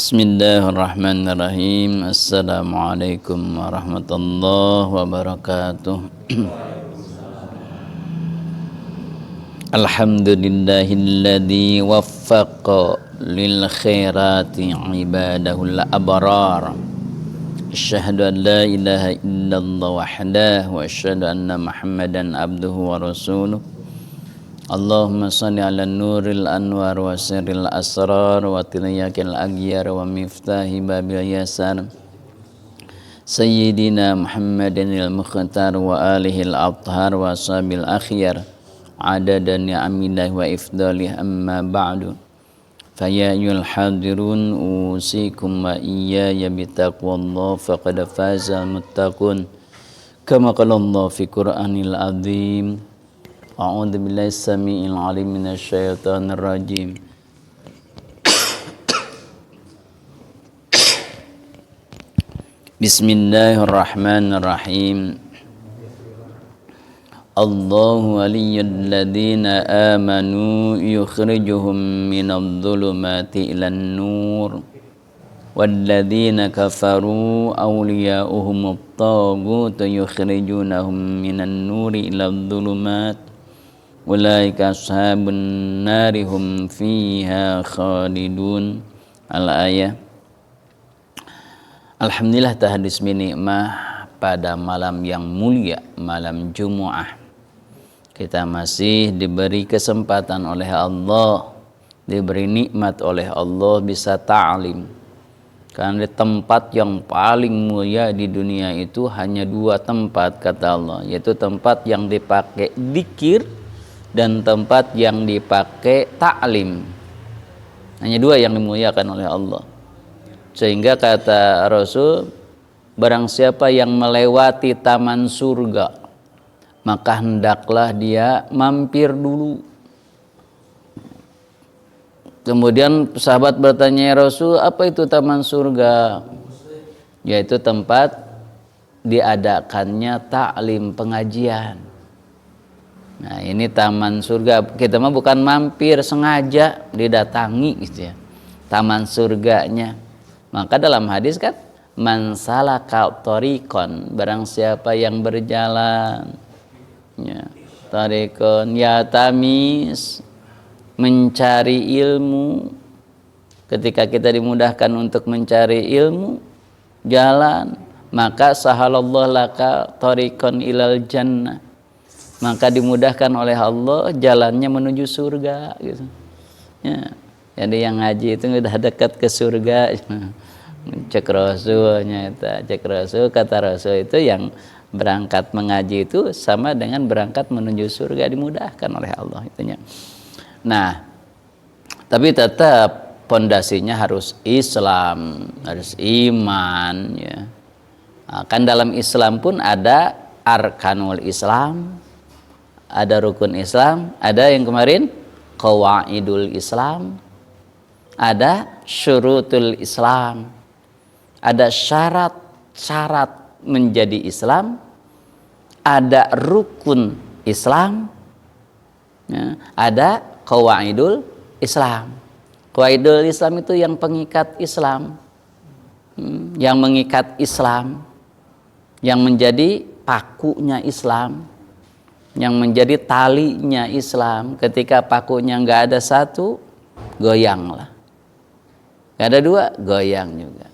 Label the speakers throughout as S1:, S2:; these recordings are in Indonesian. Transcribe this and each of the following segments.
S1: Bismillahirrahmanirrahim. Assalamualaikum warahmatullahi wabarakatuh. Alhamdulillahilladzi waffaqa lil khairati ibadahul abrar. Asyhadu an la ilaha illallah wahdahu wa asyhadu anna Muhammadan abduhu wa rasuluh. Allahumma salli ala nuril anwar wa sirril asrar wa tilyakil aghyar wa miftahi babil yasar Sayyidina Muhammadin al-Mukhtar wa alihi al-athhar wa ashabil akhyar adadan ni'amillah wa ifdalih amma ba'du faya ayyuhal hadirun usikum wa iyaya bitaqwallah faqad faza muttaqun kama qala Allah fi Qur'anil azim. A'udzu billahi samii'il 'aliim minasy syaithaanir rajiim. Bismillahirrahmanirrahim. Allahu waliyyul ladzina aamanu yukhrijuhum minadh dhulumati ilan nur walladzina kafaru awliya'uhumut thaghut yukhrijunahum minan nuri iladh dhulumat ulaika ashabun nari hum fiha khalidun. Al-ayah. Alhamdulillah tahadus binikmah pada malam yang mulia, malam Jumu'ah. Kita masih diberi kesempatan oleh Allah, diberi nikmat oleh Allah bisa ta'lim. Karena tempat yang paling mulia di dunia itu hanya dua tempat kata Allah, yaitu tempat yang dipakai dzikir dan tempat yang dipakai ta'lim. Hanya dua yang dimuliakan oleh Allah. Sehingga kata Rasul, barang siapa yang melewati taman surga, maka hendaklah dia mampir dulu. Kemudian sahabat bertanya, ya Rasul, apa itu taman surga? Yaitu tempat diadakannya ta'lim, pengajian. Nah, ini taman surga. Kita mah bukan mampir, sengaja didatangi gitu ya. Taman surganya. Maka dalam hadis kan, man salaka thariqan, barang siapa yang berjalan ya, thariqan ya tamis, mencari ilmu. Ketika kita dimudahkan untuk mencari ilmu, jalan, maka sahalallahu laka thariqan ilal jannah, maka dimudahkan oleh Allah jalannya menuju surga gitu. Ya. Jadi yang ngaji itu udah dekat ke surga. Cek Rasulnya itu, cek Rasul, kata Rasul itu yang berangkat mengaji itu sama dengan berangkat menuju surga, dimudahkan oleh Allah itunya. Nah, tapi tetap pondasinya harus Islam, harus iman ya. Nah, kan dalam Islam pun ada arkanul Islam, ada rukun Islam, ada yang kemarin qawaidul Islam, ada syurutul Islam, ada syarat-syarat menjadi Islam, ada rukun Islam ya, ada qawaidul Islam. Qawaidul Islam itu yang pengikat Islam, yang mengikat Islam, yang menjadi pakunya Islam, yang menjadi talinya Islam. Ketika pakunya nggak ada satu, goyanglah. Nggak ada dua, goyang juga.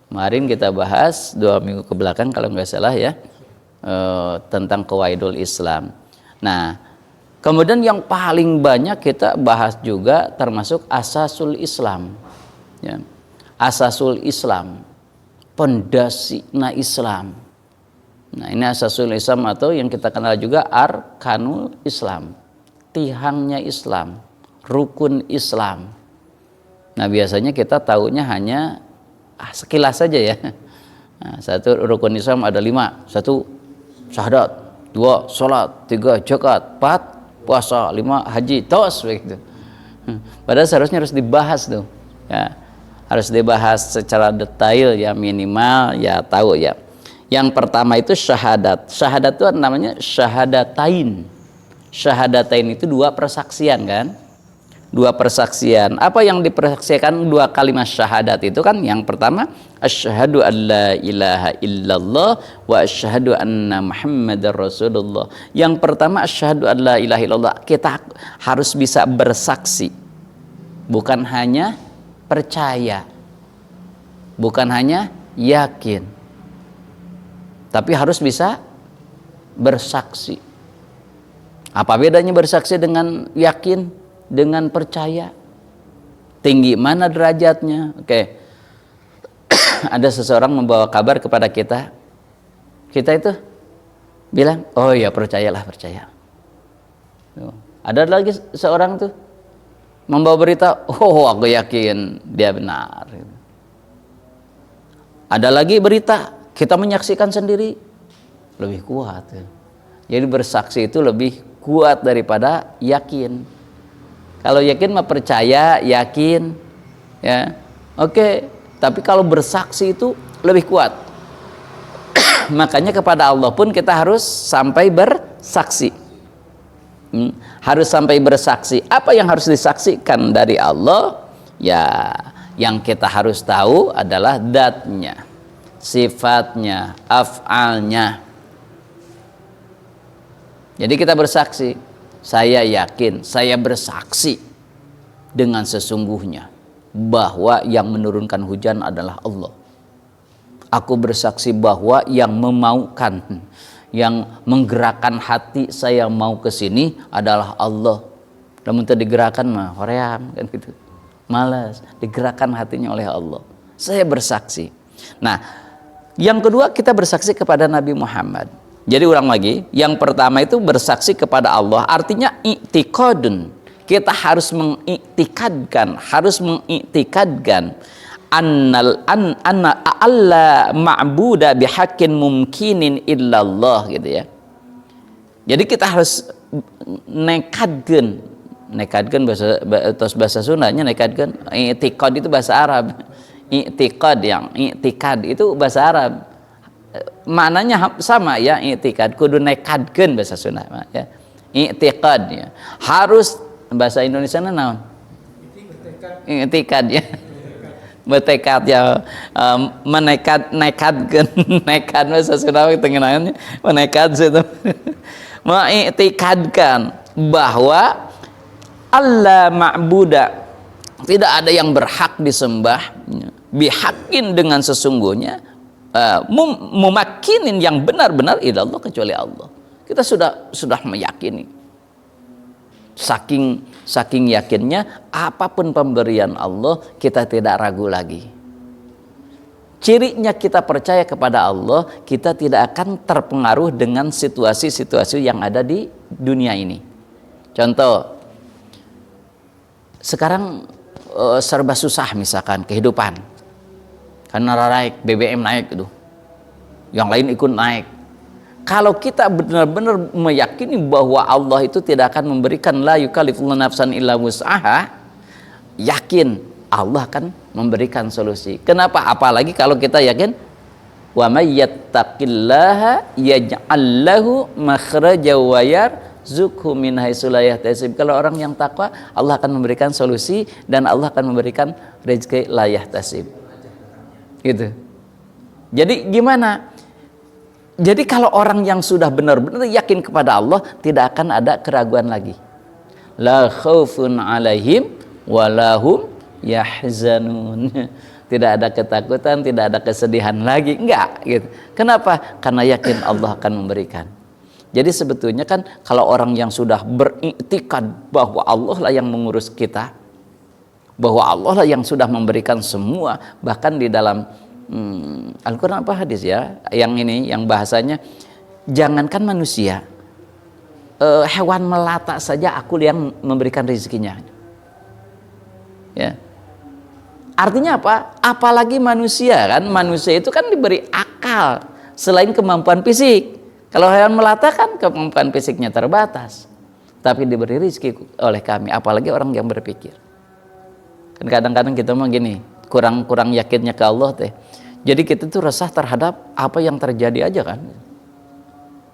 S1: Kemarin kita bahas 2 minggu ke belakang kalau nggak salah ya, tentang qawaidul Islam. Nah, kemudian yang paling banyak kita bahas juga termasuk asasul Islam. Ya. Asasul Islam, pondasina Islam. Nah, ini asasul Islam atau yang kita kenal juga arkanul Islam, tihangnya Islam, rukun Islam. Nah, biasanya kita tahunya hanya sekilas saja ya. Nah, satu rukun Islam ada 5. 1 syahadat, 2 salat, 3 zakat, 4 puasa, 5 haji, tos begitu. Padahal seharusnya harus dibahas tuh. Ya. Harus dibahas secara detail ya, minimal ya tahu ya. Yang pertama itu syahadat. Syahadat itu namanya syahadatain. Syahadatain itu 2 persaksian kan. dua persaksian. Apa yang dipersaksikan dua kalimat syahadat itu kan, yang pertama asyhadu an la ilaha illallah wa asyhadu anna muhammadar rasulullah. Yang pertama asyhadu an la ilaha illallah, kita harus bisa bersaksi, bukan hanya percaya, bukan hanya yakin, tapi harus bisa bersaksi. Apa bedanya bersaksi dengan yakin, dengan percaya? Tinggi mana derajatnya? Oke. Ada seseorang membawa kabar kepada kita, kita itu bilang, oh ya percayalah, percaya. Ada lagi seorang tuh membawa berita, oh aku yakin dia benar. Ada lagi berita, kita menyaksikan sendiri, lebih kuat. Jadi bersaksi itu lebih kuat daripada yakin. Kalau yakin mah percaya, yakin, ya, oke. Tapi kalau bersaksi itu lebih kuat. Makanya kepada Allah pun kita harus sampai bersaksi. Harus sampai bersaksi. Apa yang harus disaksikan dari Allah? Ya, yang kita harus tahu adalah dzatnya, sifatnya, af'alnya. Jadi kita bersaksi, saya yakin, saya bersaksi dengan sesungguhnya bahwa yang menurunkan hujan adalah Allah. Aku bersaksi bahwa yang memaukan, yang menggerakkan hati saya mau ke sini adalah Allah. Namun itu digerakkan mah hoream kan gitu. Malas, digerakkan hatinya oleh Allah. Saya bersaksi. Nah, yang kedua kita bersaksi kepada Nabi Muhammad. Jadi ulang lagi, yang pertama itu bersaksi kepada Allah, artinya i'tiqadun. Kita harus mengiktikadkan, anna alla ma'buda bihaqqin mumkinin illallah gitu ya. Jadi kita harus nekadkan bahasa Sundanya nekadkan, i'tiqad itu bahasa Arab. I'tikad itu bahasa Arab. Maknanya sama ya, i'tikad kudu nekadkan bahasa Sunda ya. I'tikad ya. Harus bahasa Indonesia naon? I'tikad ya. Bertekad ya, nekadkan bahasa Sunda tengenannya menekad itu. Mengiktikadkan bahwa Allah ma'buda, tidak ada yang berhak disembah bihakin dengan sesungguhnya, mumakkinin yang benar-benar ilallah kecuali Allah. Kita sudah meyakini, saking yakinnya apapun pemberian Allah kita tidak ragu lagi. Cirinya kita percaya kepada Allah, kita tidak akan terpengaruh dengan situasi-situasi yang ada di dunia ini. Contoh, sekarang serba susah misalkan kehidupan, karena naik BBM naik itu, yang lain ikut naik. Kalau kita benar-benar meyakini bahwa Allah itu tidak akan memberikan la yukallifullahu nafsan illa wus'aha, yakin Allah akan memberikan solusi. Kenapa? Apalagi kalau kita yakin wa may yattaqillaha yaj'al lahu makhraja wa yarzuqhu min haitsu la yahtasib. Kalau orang yang takwa, Allah akan memberikan solusi dan Allah akan memberikan rezeki la yahtasib. Gitu. Jadi gimana? Jadi kalau orang yang sudah benar-benar yakin kepada Allah, tidak akan ada keraguan lagi. La khaufun alaihim walahum yahzanun. Tidak ada ketakutan, tidak ada kesedihan lagi, enggak gitu. Kenapa? Karena yakin Allah akan memberikan. Jadi sebetulnya kan kalau orang yang sudah beriktikad bahwa Allah lah yang mengurus kita, bahwa Allah lah yang sudah memberikan semua, bahkan di dalam Al-Quran apa hadis ya, yang ini yang bahasanya jangankan manusia, hewan melata saja aku yang memberikan rezekinya ya. Artinya apa? Apalagi manusia kan, manusia itu kan diberi akal selain kemampuan fisik. Kalau hewan melata kan kemampuan fisiknya terbatas, tapi diberi rezeki oleh kami, apalagi orang yang berpikir. Kan kadang-kadang kita mau gini, kurang yakinnya ke Allah teh. Jadi kita tuh resah terhadap apa yang terjadi aja kan.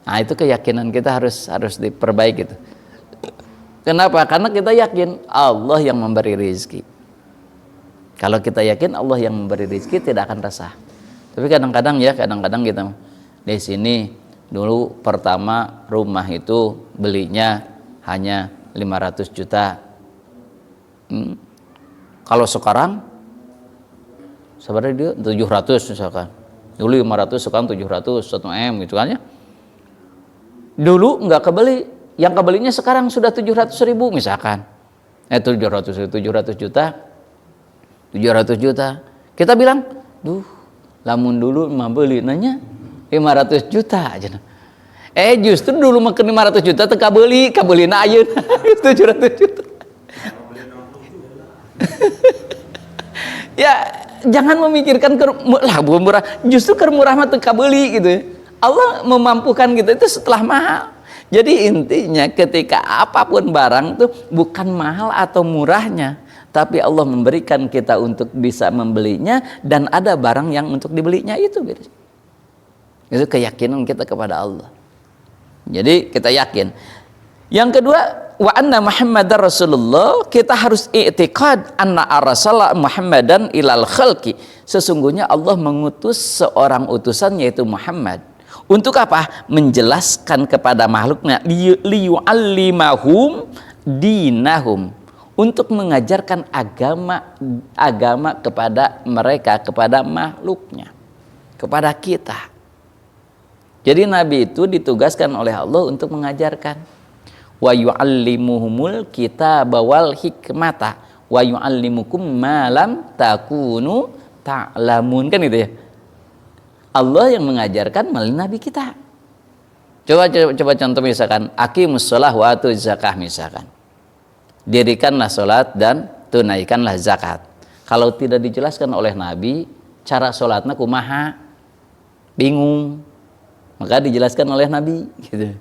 S1: Nah itu keyakinan kita harus diperbaiki gitu. Kenapa? Karena kita yakin Allah yang memberi rezeki. Kalau kita yakin Allah yang memberi rezeki, tidak akan resah. Tapi kadang-kadang kita di sini dulu pertama rumah itu belinya hanya 500 juta. Kalau sekarang sebenarnya dia 700 misalkan. Dulu 500, sekarang 700, 1 M gitu kan ya. Dulu nggak kebeli, yang kebelinya sekarang sudah 700.000 misalkan. 700 juta. 700 juta. Kita bilang, lamun dulu mah beli nanya 500 juta aja. Justru dulu makan 500 juta teu kabeli na ayeuna 700 juta. Ya, jangan memikirkan murah. Justru murah mah teu kabeli gitu ya. Allah memampukan kita itu setelah mahal. Jadi intinya ketika apapun barang itu bukan mahal atau murahnya, tapi Allah memberikan kita untuk bisa membelinya, dan ada barang yang untuk dibelinya itu. Itu keyakinan kita kepada Allah. Jadi kita yakin. Yang kedua, wa anna Muhammadar Rasulullah, kita harus i'tiqad anna ar-rasala Muhammadan ilal khalqi. Sesungguhnya Allah mengutus seorang utusan yaitu Muhammad. Untuk apa? Menjelaskan kepada makhluknya, liyu'allimahum dinahum, untuk mengajarkan agama kepada mereka, kepada makhluknya, kepada kita. Jadi Nabi itu ditugaskan oleh Allah untuk mengajarkan. Wa yu'allimuhumul kitaba wal hikmata wa yu'allimukum ma lam takunu ta'lamun, kan itu ya. Allah yang mengajarkan melalui Nabi kita. Coba contoh misalkan, aqimus shalah wa atuz zakah misalkan. Dirikanlah sholat dan tunaikanlah zakat. Kalau tidak dijelaskan oleh Nabi, cara sholatnya kumaha? Bingung. Maka dijelaskan oleh Nabi. Gitu.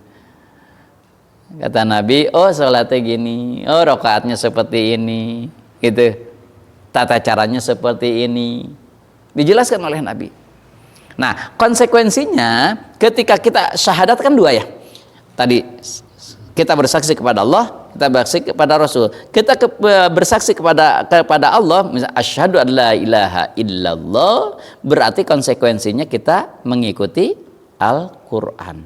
S1: Kata Nabi, sholatnya gini, rakaatnya seperti ini, gitu. Tata caranya seperti ini. Dijelaskan oleh Nabi. Nah, konsekuensinya ketika kita syahadat kan dua ya. Tadi kita bersaksi kepada Allah, kita bersaksi kepada Rasul. Kita bersaksi kepada Allah, misalnya asyhadu an la ilaha illallah, berarti konsekuensinya kita mengikuti Al-Qur'an.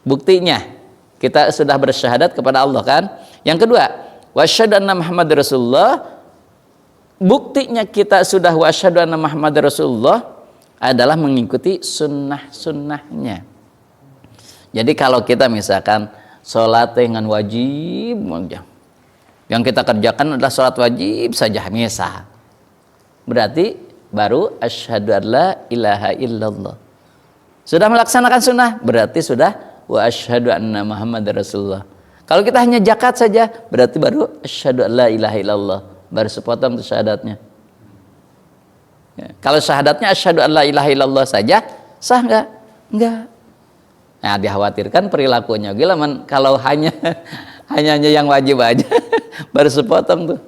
S1: Buktinya kita sudah bersyahadat kepada Allah kan? Yang kedua, wa asyhadu anna Muhammadar Rasulullah. Buktinya kita sudah wa asyhadu anna Muhammadar Rasulullah adalah mengikuti sunnah-sunnahnya. Jadi kalau kita misalkan sholat dengan wajib, yang kita kerjakan adalah sholat wajib saja misal, berarti baru asyhadu an la ilaha illallah. Sudah melaksanakan sunnah, berarti sudah wa asyhadu anna Muhammadar Rasulullah. Kalau kita hanya zakat saja, berarti baru asyhadu an la ilaha illallah, baru sepotong itu syahadatnya. Ya. Kalau syahadatnya asyhadu an la ilaha illallah saja, sah nggak? Enggak. Nah, dikhawatirkan perilakunya gila man, kalau hanya yang wajib aja baru sepotong tuh.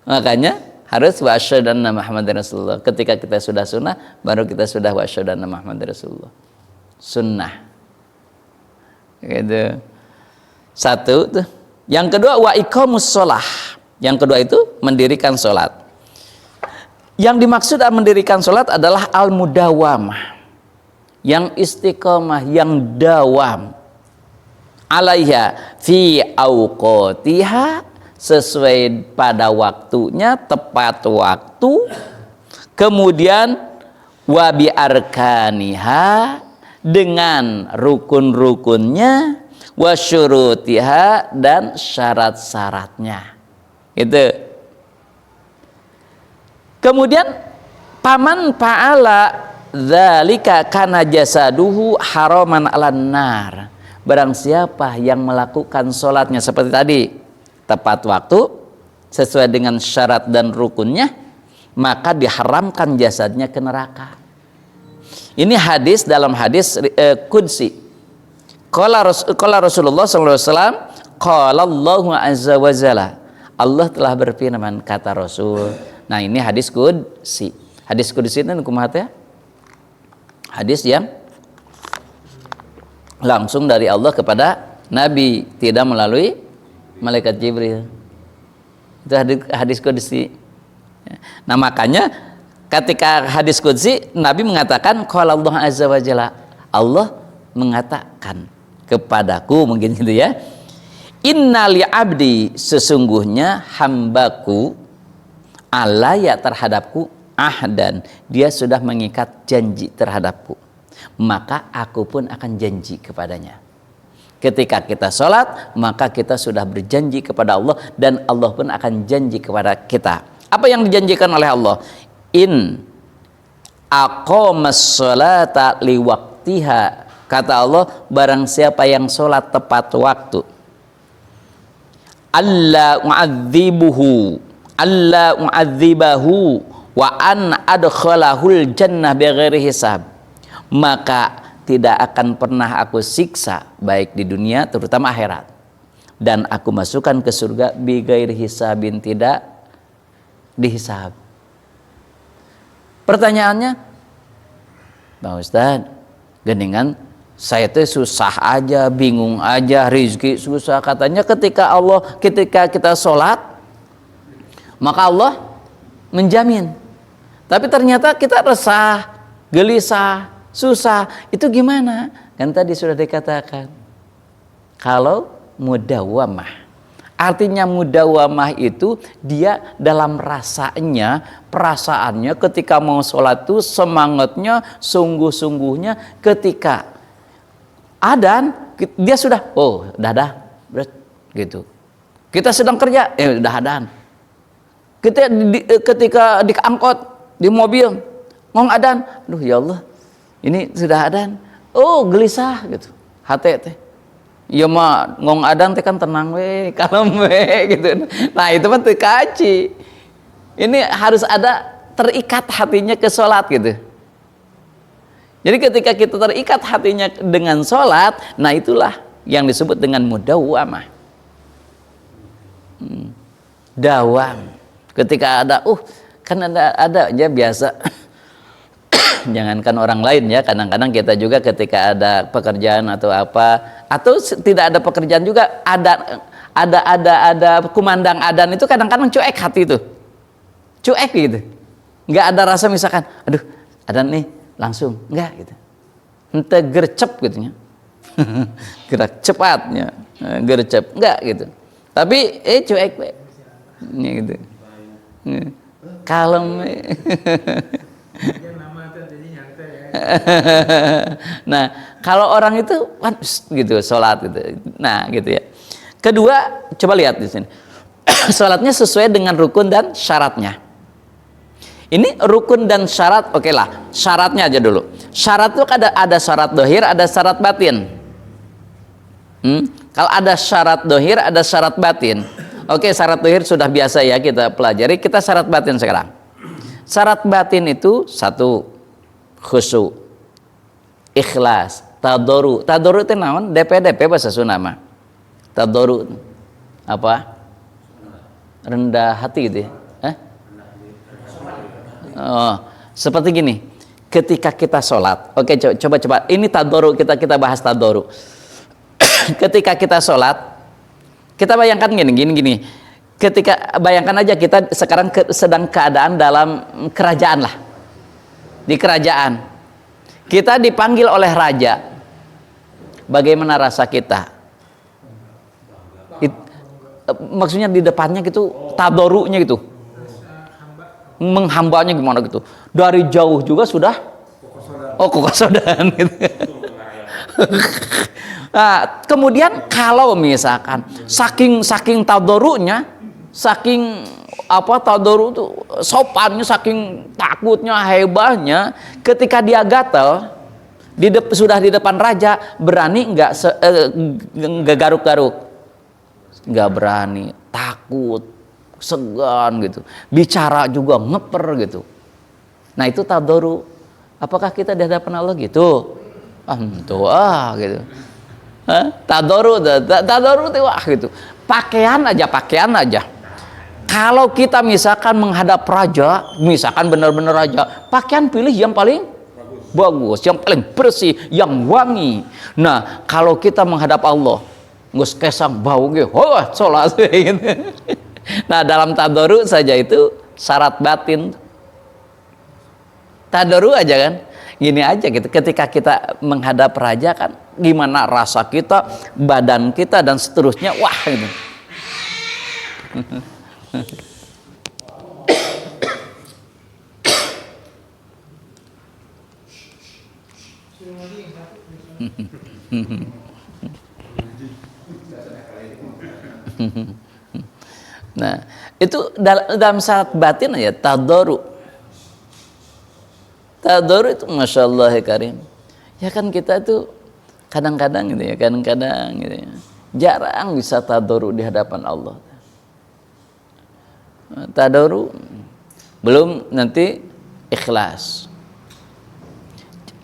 S1: Makanya harus wa asyhadu anna Muhammadar Rasulullah. Ketika kita sudah sunnah, baru kita sudah wa asyhadu anna Muhammadar Rasulullah. Sunnah. Gitu. Satu tuh. Yang kedua wa iqamus shalah. Yang kedua itu mendirikan salat. Yang dimaksud mendirikan sholat adalah al-mudawamah, yang istiqomah, yang dawam, alaiha fi awqatiha, sesuai pada waktunya, tepat waktu, kemudian wa bi arkaniha, dengan rukun-rukunnya, wa syurutiha, dan syarat-syaratnya. Itu. Kemudian paman fa'ala dzalika kana jasaduhu haraman 'alan nar. Barang siapa yang melakukan sholatnya seperti tadi, tepat waktu, sesuai dengan syarat dan rukunnya, maka diharamkan jasadnya ke neraka. Ini hadis dalam hadis qudsi. Qala Rasulullah sallallahu alaihi wasallam, qala Allahu azza wa jalla. Allah telah berfirman, kata Rasul. Nah, ini hadis qudsi. Hadis qudsi itu kumaha teh? Hadis yang langsung dari Allah kepada Nabi, tidak melalui malaikat Jibril. Itu hadis qudsi. Nah, makanya ketika hadis qudsi Nabi mengatakan qala Allah azza wa jalla, Allah mengatakan kepadaku, mungkin gitu ya. Inna li abdi, sesungguhnya hambaku, alaya terhadapku, ahdan, dia sudah mengikat janji terhadapku, maka aku pun akan janji kepadanya. Ketika kita sholat, maka kita sudah berjanji kepada Allah, dan Allah pun akan janji kepada kita. Apa yang dijanjikan oleh Allah? In aqamas sholata liwaktiha, kata Allah, barang siapa yang sholat tepat waktu, alla u'adzibahu wa an adkhalahul jannah bighairi hisab, maka tidak akan pernah aku siksa baik di dunia terutama akhirat, dan aku masukkan ke surga bighairi hisabin, tidak dihisab. Pertanyaannya, Bang Ustaz, geningan saya teh susah aja, bingung aja, rezeki susah. Katanya ketika kita sholat, maka Allah menjamin. Tapi ternyata kita resah, gelisah, susah. Itu gimana? Kan tadi sudah dikatakan, kalau mudawamah, artinya mudawamah itu dia dalam rasanya, perasaannya ketika mau sholat itu semangatnya, sungguh-sungguhnya. Ketika adzan dia sudah, oh dah gitu. Kita sedang kerja, udah adzan. Ketika di angkot, di mobil, ngong adzan, aduh ya Allah, ini sudah adzan. Oh gelisah gitu, hati teh. Ya mah ngong adzan teh kan tenang we, kalem we gitu. Nah itu mah teu kaci. Ini harus ada terikat hatinya ke sholat gitu. Jadi ketika kita terikat hatinya dengan sholat, nah itulah yang disebut dengan mudawamah. Dawam. Ketika ada, kan ada aja biasa. Jangankan orang lain ya, kadang-kadang kita juga ketika ada pekerjaan atau apa, atau tidak ada pekerjaan juga, ada kumandang adzan itu kadang-kadang cuek hati itu, cuek gitu, nggak ada rasa misalkan, aduh adzan nih langsung, nggak gitu, ente gercep gitunya, gerak cepatnya, gercep, nggak gitu, tapi cuek, gitu, kalem. Nah, kalau orang itu gitu sholat gitu. Nah, gitu ya. Kedua, coba lihat di sini. Sholatnya sesuai dengan rukun dan syaratnya. Ini rukun dan syarat, oke lah. Syaratnya aja dulu. Syarat itu ada syarat dohir, ada syarat batin. Kalau ada syarat dohir, ada syarat batin. Oke, syarat dohir sudah biasa ya kita pelajari. Kita syarat batin sekarang. Syarat batin itu satu, khusyuk, ikhlas, tadoru. Tadoru itu naon? DP bahasa Sunda mah. Tadoru apa? Rendah hati gitu ya. Oh, seperti gini. Ketika kita sholat, oke coba. Ini tadoru, kita bahas tadoru. Ketika kita sholat, kita bayangkan gini. Ketika bayangkan aja kita sekarang sedang keadaan dalam kerajaan lah. Di kerajaan kita dipanggil oleh raja, bagaimana rasa kita? Maksudnya di depannya gitu, tadorunya gitu, menghambanya gimana gitu, dari jauh juga sudah kokosodan gitu. Nah, kemudian kalau misalkan saking tadorunya, saking tadoru tuh sopannya, saking takutnya, hebahnya, ketika dia gatel sudah di depan raja, berani nggak garuk-garuk, nggak berani, takut, segan gitu, bicara juga ngeper gitu. Nah itu tadoru. Apakah kita di hadapan Allah gitu? Gitu. Tadoru tuh gitu. Pakaian aja. Kalau kita misalkan menghadap raja, misalkan benar-benar raja, pakaian pilih yang paling bagus, yang paling bersih, yang wangi. Nah, kalau kita menghadap Allah, geus kesang bau ge wah salat gitu. Nah dalam tadoru saja itu syarat batin. Tadoru aja kan gini aja gitu, ketika kita menghadap raja kan gimana rasa kita, badan kita dan seterusnya, wah gitu. Nah itu dalam syarat batin ya tadoru. Tadoru itu masya Allah ya karim. Ya kan kita tuh kadang-kadang gitu ya, kadang-kadang gitu ya, jarang bisa tadoru di hadapan Allah. Tadoru belum nanti ikhlas.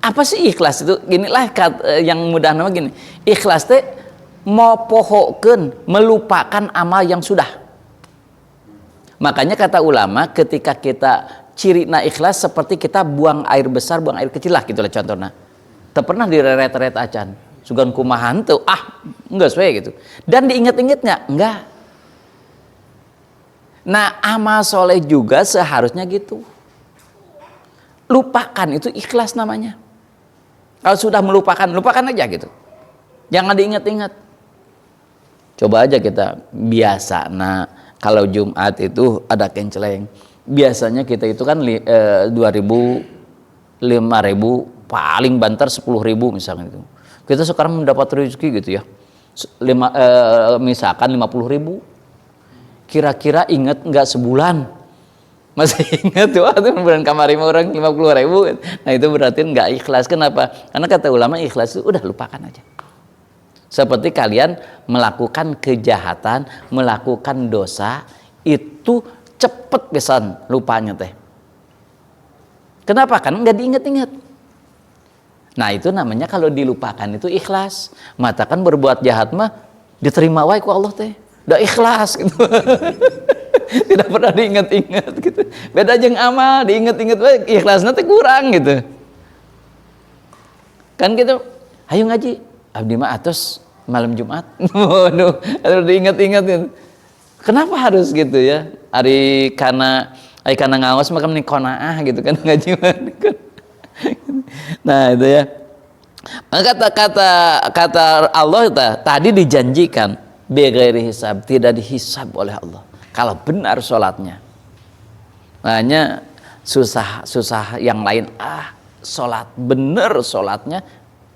S1: Apa sih ikhlas itu? Ginilah yang mudah nama gini. Ikhlas teh mau pohokeun, melupakan amal yang sudah. Makanya kata ulama ketika kita cirina ikhlas seperti kita buang air besar, buang air kecil lah gitulah contohnya. Teu pernah direret-ret acan. Sugan kumahan tuh, enggak sesuai gitu. Dan diinget-ingetnya, enggak. Nah, amal soleh juga seharusnya gitu. Lupakan itu ikhlas namanya. Kalau sudah melupakan, lupakan aja gitu. Jangan diingat-ingat. Coba aja kita biasa. Nah, kalau Jumat itu ada kenceleng. Biasanya kita itu kan 2.000, 5.000, paling banter 10.000 misalnya itu. Kita sekarang mendapat rezeki gitu ya. Misalkan 50.000. Kira-kira ingat nggak sebulan? Masih ingat tuh, bulan kemarin orang 50.000. Nah itu berarti nggak ikhlas. Kenapa? Karena kata ulama ikhlas itu udah lupakan aja. Seperti kalian melakukan kejahatan, melakukan dosa, itu cepet pesan lupanya teh. Kenapa? Kan nggak diingat-ingat. Nah itu namanya kalau dilupakan itu ikhlas. Mata kan berbuat jahat mah diterima wae ku Allah teh. Udah ikhlas gitu. Tidak pernah diingat-ingat gitu. Beda jeung amal, diingat-ingat wae ikhlasna teh kurang gitu. Kan gitu, ayo ngaji. Abdi mah atos malam Jumat. Waduh, harus diingat-ingat gitu. Kenapa harus gitu ya? Ari kana ngaos maka meni qanaah gitu kan ngaji. Nah, itu ya. Kata Allah tadi dijanjikan bighairi hisab, tidak dihisab oleh Allah. Kalau benar sholatnya. Makanya susah yang lain sholat benar sholatnya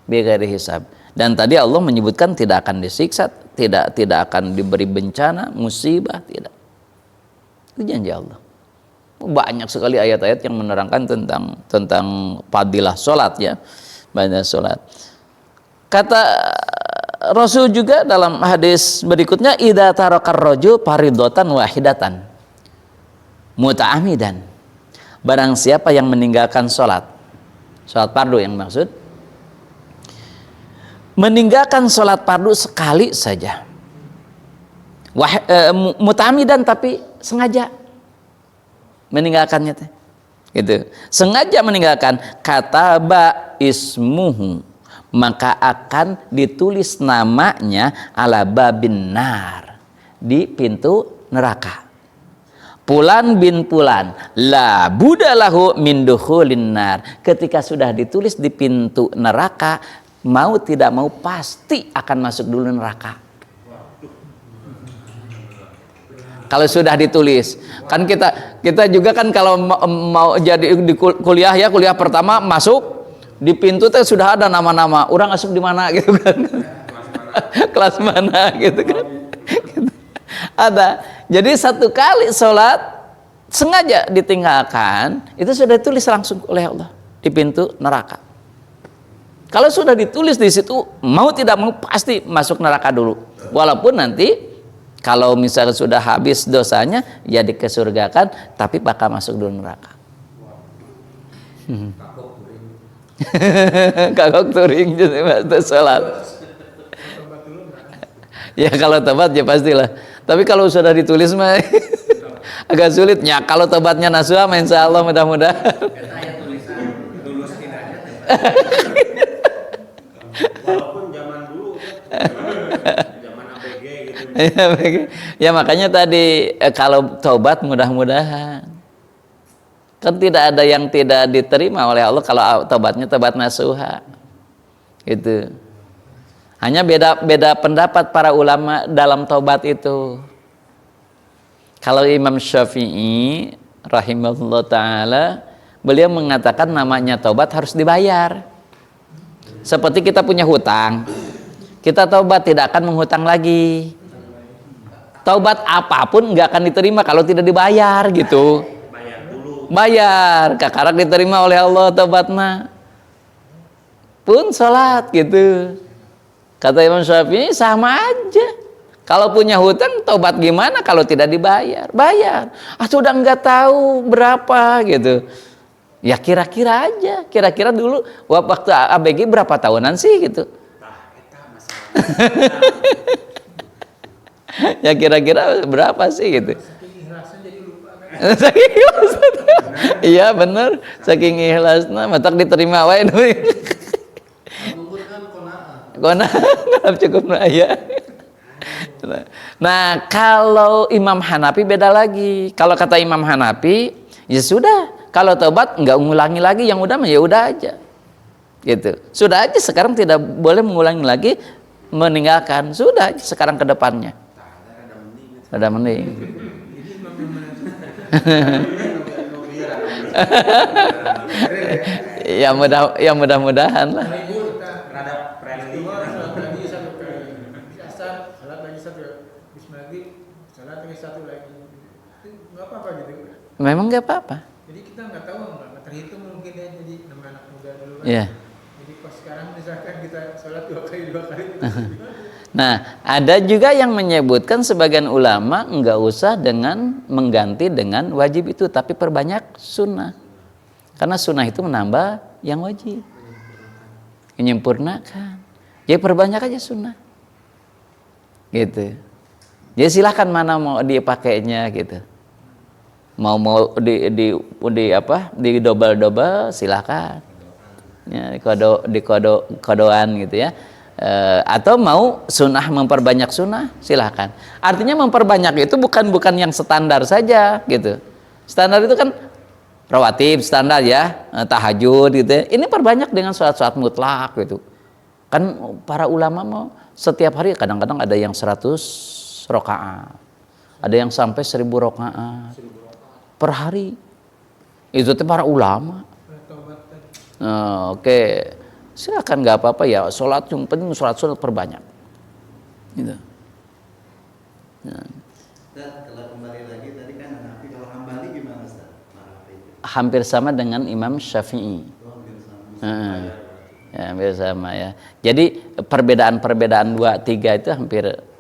S1: bighairi hisab. Dan tadi Allah menyebutkan tidak akan disiksa, tidak akan diberi bencana, musibah, tidak. Itu janji Allah. Banyak sekali ayat-ayat yang menerangkan tentang fadilah sholat ya. Banyak sholat. Kata Rasul juga dalam hadis berikutnya, idza tarakar rajul faridatan wahidatan muta'amidan. Barang siapa yang meninggalkan sholat fardu yang maksud, meninggalkan sholat fardu sekali saja, muta'amidan tapi sengaja meninggalkannya teh, gitu. Sengaja meninggalkan, kataba ismuhu, maka akan ditulis namanya ala babin nar, di pintu neraka. Pulan bin Pulan la budalahu min dukhulin nar. Ketika sudah ditulis di pintu neraka, mau tidak mau pasti akan masuk dulu neraka. Kalau sudah ditulis, kan kita juga kan kalau mau jadi di kuliah ya, kuliah pertama masuk di pintu teh sudah ada nama-nama orang asup di mana gitu kan. Kelas mana gitu kan. Ada. Jadi satu kali sholat sengaja ditinggalkan, itu sudah ditulis langsung oleh Allah di pintu neraka. Kalau sudah ditulis di situ, mau tidak mau pasti masuk neraka dulu. Walaupun nanti kalau misalnya sudah habis dosanya, ya dikesurgakan, tapi bakal masuk dulu neraka. Kagok turing jadi sholat. Ya kalau tobat ya pastilah. Tapi kalau sudah ditulis mah agak sulit. Ya kalau tobatnya nasuha, insya Allah mudah-mudahan.
S2: Walaupun zaman dulu, zaman
S1: Ya makanya tadi kalau taubat mudah-mudahan. Kan tidak ada yang tidak diterima oleh Allah kalau taubatnya taubat nasuha. Gitu. Hanya beda pendapat para ulama dalam taubat itu. Kalau Imam Syafi'i rahimahullah taala, beliau mengatakan namanya taubat harus dibayar. Seperti kita punya hutang. Kita taubat tidak akan menghutang lagi. Taubat apapun nggak akan diterima kalau tidak dibayar gitu. Bayar, kakarak diterima oleh Allah taubatna. Pun sholat gitu. Kata Imam Syafi'i sama aja. Kalau punya hutang taubat gimana kalau tidak dibayar? Bayar. Sudah nggak tahu berapa gitu. Ya kira-kira aja. Kira-kira dulu waktu ABG berapa tahunan sih gitu. Ya kira-kira berapa sih gitu. Saking ikhlas. Iya bener, saking ikhlasna matak diterima wae duit. Kona'ah cukup ya. Nah, kalau Imam Hanafi beda lagi. Kalau kata Imam Hanafi, ya sudah, kalau taubat enggak mengulangi lagi, yang udah ya udah aja. Gitu. Sudah aja sekarang tidak boleh mengulangi lagi, meninggalkan. Sudah aja sekarang ke depannya. Ada mending. Ya mudah-mudahan lah. Memang nggak apa-apa.
S2: Jadi kita nggak tahu, nggak terhitung mungkin ya, jadi nama anak muda dulu kan.
S1: Iya.
S2: Jadi pas sekarang misalkan kita sholat dua kali.
S1: Nah, ada juga yang menyebutkan sebagian ulama enggak usah dengan mengganti dengan wajib itu, tapi perbanyak sunnah. Karena sunnah itu menambah yang wajib, menyempurnakan. Jadi perbanyak aja sunnah, gitu. Jadi silahkan mana mau dipakainya gitu. Mau di double silahkan. Ya, kodoan gitu ya. Atau mau sunnah memperbanyak sunnah silahkan. Artinya memperbanyak itu bukan yang standar saja gitu. Standar itu kan rawatib standar ya, tahajud gitu ya. Ini perbanyak dengan sholat mutlak gitu. Kan para ulama mau setiap hari kadang-kadang ada yang 100 rakaat, ada yang sampai 1000 rakaat per hari. Itu tuh para ulama. Oke. Silakan nggak apa-apa ya, sholat yang penting sholat perbanyak gitu. Nah.
S3: Kalau kembali lagi tadi kan Hanafi, kalau Hambali gimana Ustaz?
S1: Hampir sama dengan Imam Syafi'i. Ya, hampir sama ya. Jadi perbedaan 2-3 itu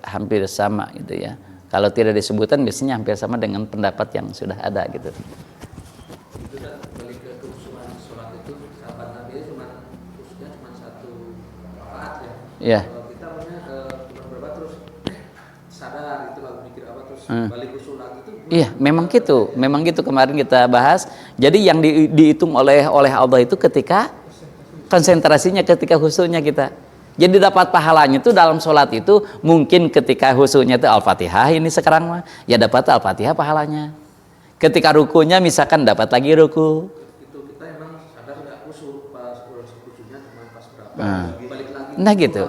S1: hampir sama gitu ya. Kalau tidak disebutkan biasanya hampir sama dengan pendapat yang sudah ada gitu.
S4: Itu kan balik ke kehusuan sholat itu, sahabat Nabi cuma satu rakaat ya.
S1: Iya.
S4: Kalau kita punya berapa terus sadar itu lalu mikir apa terus balik ke sholat itu.
S1: Iya, memang gitu kemarin kita bahas. Jadi yang dihitung oleh Allah itu ketika konsentrasinya, ketika khusyuknya kita. Jadi dapat pahalanya itu dalam sholat itu mungkin ketika khusyuknya itu Al-Fatihah ini sekarang mah ya dapat Al-Fatihah pahalanya. Ketika rukunya misalkan dapat lagi ruku.
S4: Itu kita emang sadar nggak khusyuk pas khusyuknya cuma pas berapa balik lagi.
S1: Nah gitu.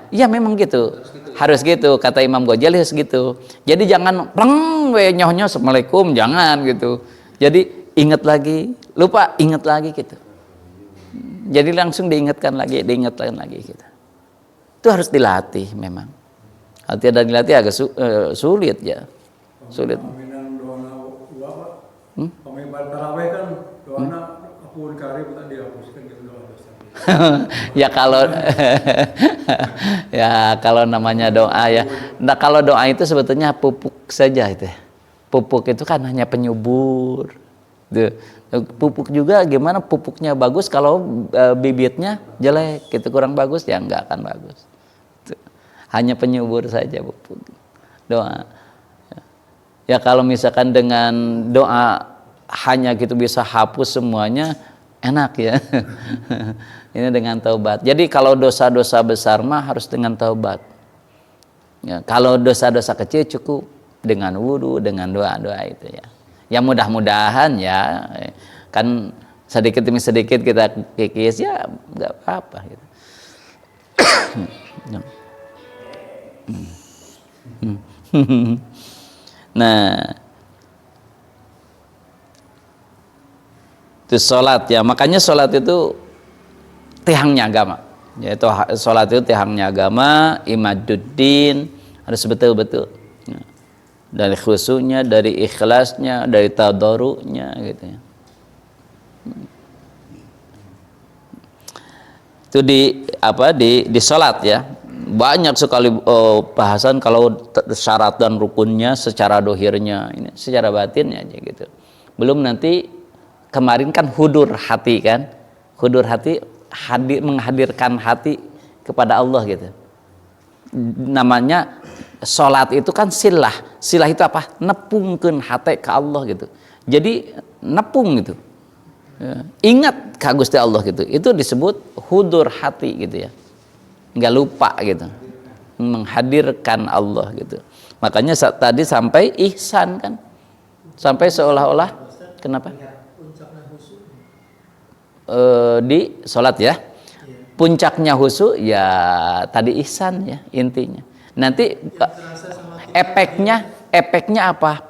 S1: Ya memang gitu. Harus gitu kata Imam Ghazali harus gitu. Jadi jangan pleng nyohnya assalamualaikum, jangan gitu. Jadi ingat lagi, lupa ingat lagi gitu. Jadi langsung diingatkan lagi gitu. Itu harus dilatih memang. Kalau tidak dilatih agak sulit ya. Sulit.
S2: Tarawih kan doanya apun kari bukan dihapuskan gitu dosa.
S1: Ya kalau namanya doa ya. Nah kalau doa itu sebetulnya pupuk saja itu. Pupuk itu kan hanya penyubur. Pupuk juga gimana pupuknya bagus kalau bibitnya jelek, gitu kurang bagus ya nggak akan bagus. Hanya penyubur saja pupuk. Doa. Ya kalau misalkan dengan doa hanya gitu bisa hapus semuanya enak ya. Ini dengan taubat. Jadi kalau dosa-dosa besar mah harus dengan taubat. Ya, kalau dosa-dosa kecil cukup dengan wudhu, dengan doa-doa itu ya. Ya mudah-mudahan ya, kan sedikit demi sedikit kita kikis ya nggak apa-apa gitu. Nah, itu sholat ya, makanya sholat itu tiangnya agama. Yaitu sholat itu tiangnya agama, imaduddin, harus betul-betul. Ya. Dari khusyuknya, dari ikhlasnya, dari tadarrunya gitu ya. Itu di sholat ya. Banyak sekali bahasan kalau syarat dan rukunnya secara dohirnya, ini secara batinnya aja gitu. Belum nanti kemarin kan hudur hati kan, hudur hati menghadirkan hati kepada Allah gitu. Namanya sholat itu kan silah itu apa? Nepungkeun hati ke Allah gitu. Jadi nepung gitu. Ya. Ingat ke Gusti Allah gitu. Itu disebut hudur hati gitu ya. Nggak lupa gitu. Menghadirkan Allah gitu. Makanya tadi sampai ihsan kan. Sampai seolah-olah kenapa? Di sholat ya, puncaknya khusyuk ya tadi ihsan ya intinya. Nanti efeknya apa?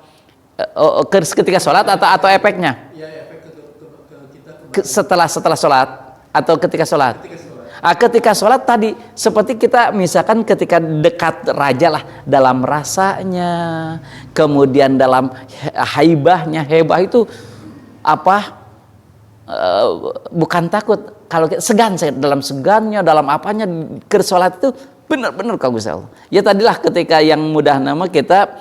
S1: Ketika sholat atau efeknya? Setelah sholat atau ketika sholat? Ketika sholat tadi seperti kita misalkan ketika dekat raja lah, dalam rasanya, kemudian dalam haibahnya, hebah itu apa? Bukan takut, kalau segan dalam segannya, dalam apanya ke sholat itu benar-benar kagum Allah. Ya tadilah ketika yang mudah nama kita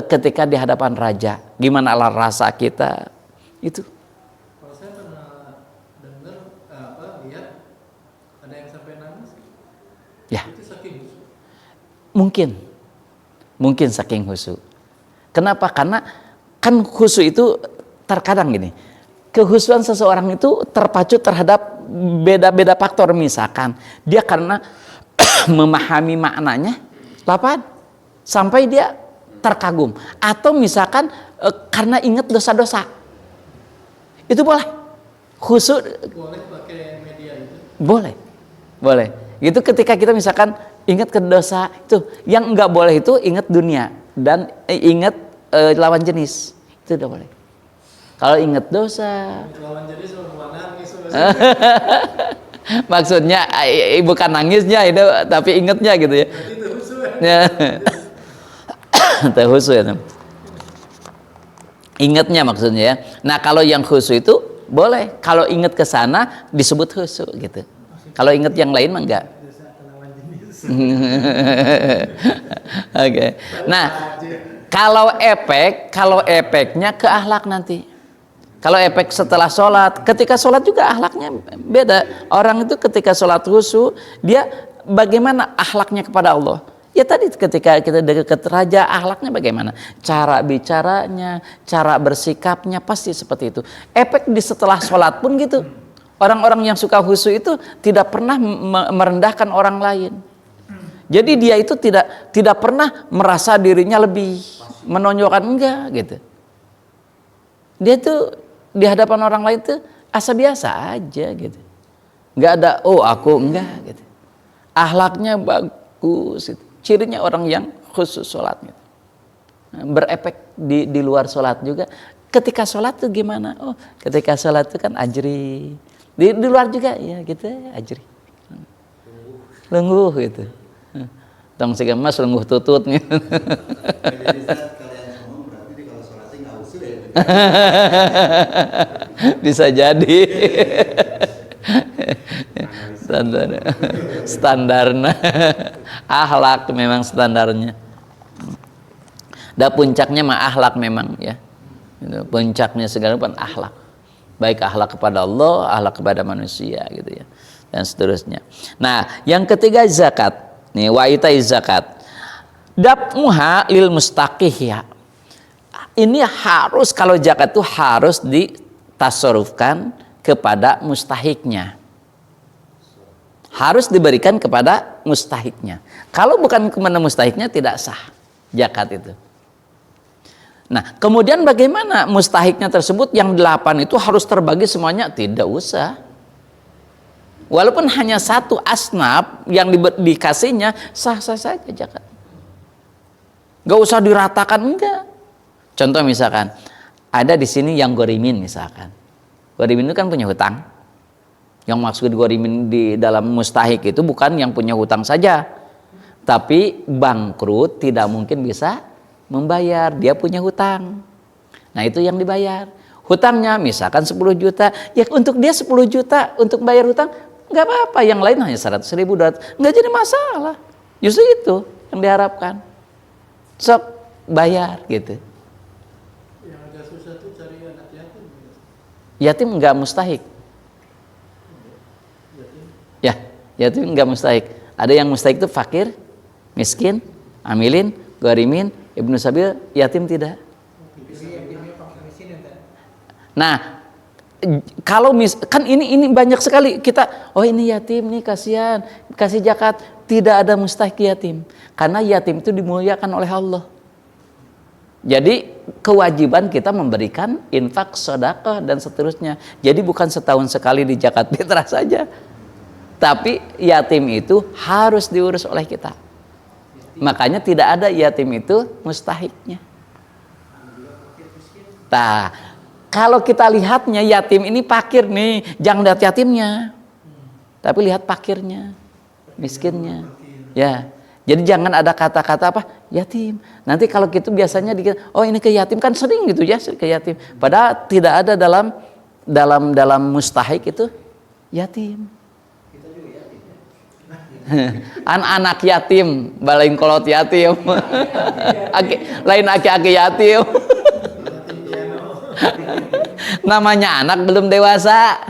S1: ketika di hadapan raja, gimana lah rasa kita itu.
S4: Kalau saya pernah dengar lihat ada yang sampai nangis.
S1: Ya.
S4: Itu saking khusyuk.
S1: Mungkin saking khusyuk. Kenapa? Karena kan khusyuk itu terkadang gini. Kehusuan seseorang itu terpacu terhadap beda-beda faktor, misalkan dia karena memahami maknanya lapan sampai dia terkagum, atau misalkan karena ingat dosa-dosa, itu boleh khusyuk.
S4: Boleh pakai media itu?
S1: Boleh itu ketika kita misalkan ingat ke dosa itu. Yang enggak boleh itu ingat dunia dan ingat lawan jenis, itu udah boleh. Kalau ingat dosa,
S4: lawan jenis nangis.
S1: maksudnya bukan nangisnya itu, tapi ingatnya gitu ya.
S4: Itu khusyuk.
S1: Itu khusyuk ya. Ingatnya maksudnya ya. Nah kalau yang khusyuk itu boleh. Kalau ingat ke sana disebut khusyuk gitu. Kalau ingat yang lain mah enggak. Oke. Nah kalau efeknya ke akhlak nanti. Kalau efek setelah sholat, ketika sholat juga akhlaknya beda. Orang itu ketika sholat khusyuk, dia bagaimana akhlaknya kepada Allah? Ya tadi ketika kita dekat raja, akhlaknya bagaimana? Cara bicaranya, cara bersikapnya pasti seperti itu. Efek di setelah sholat pun gitu. Orang-orang yang suka khusyuk itu tidak pernah merendahkan orang lain. Jadi dia itu tidak pernah merasa dirinya lebih menonjolkan, enggak gitu. Dia tuh di hadapan orang lain tuh asa biasa aja gitu. Enggak ada aku enggak gitu. Akhlaknya bagus gitu. Cirinya orang yang khusus sholat gitu. Berefek di luar sholat juga. Ketika sholat tuh gimana? Oh, ketika sholat tuh kan ajri. Di luar juga ya gitu ajri. Lengguh gitu. Tong siga mas lengguh tutut gitu. Bisa jadi. Standarnya akhlak memang standarnya. Dan puncaknya mah akhlak memang ya. Puncaknya segala pun akhlak. Baik akhlak kepada Allah, akhlak kepada manusia gitu ya. Dan seterusnya. Nah, yang ketiga zakat. Nih wa itai zakat. Dabmuha lil mustaqih ya. Ini harus, kalau zakat itu harus ditasarrufkan kepada mustahiknya. harus diberikan kepada mustahiknya. Kalau bukan kepada mustahiknya tidak sah zakat itu. Nah, kemudian bagaimana mustahiknya tersebut yang 8 itu harus terbagi semuanya? Tidak usah. Walaupun hanya satu asnaf yang dikasihnya, sah-sah saja zakat. Gak usah diratakan, enggak. Contoh misalkan, ada di sini yang gorimin misalkan. Gorimin itu kan punya hutang. Yang maksud gorimin di dalam mustahik itu bukan yang punya hutang saja. Tapi bangkrut tidak mungkin bisa membayar, dia punya hutang. Nah itu yang dibayar. Hutangnya misalkan 10 juta, ya untuk dia 10 juta untuk bayar hutang, nggak apa-apa, yang lain hanya 100 ribu, nggak jadi masalah. Justru itu yang diharapkan. Sok bayar gitu.
S2: Yang agak susah tuh cari anak yatim.
S1: Yatim nggak mustahik. Ya, yatim nggak mustahik. Ada yang mustahik itu fakir, miskin, amilin, gharimin, ibnu sabil, yatim tidak. Nah, kalau kan ini banyak sekali kita, oh ini yatim nih kasihan, kasih zakat, tidak ada mustahik yatim. Karena yatim itu dimuliakan oleh Allah. Jadi kewajiban kita memberikan infak, sedekah dan seterusnya. Jadi bukan setahun sekali di zakat fitrah saja. Tapi yatim itu harus diurus oleh kita. Makanya tidak ada yatim itu mustahiknya. Nah, kalau kita lihatnya yatim ini fakir nih, jangan lihat yatimnya, tapi lihat fakirnya, miskinnya. Ya, jadi jangan ada kata-kata apa yatim. Nanti kalau gitu biasanya dikira, oh ini ke yatim, kan sering gitu ya ke yatim. Padahal tidak ada dalam mustahik itu yatim. Anak yatim, balain kolot yatim, lain aki-aki yatim. Namanya anak belum dewasa.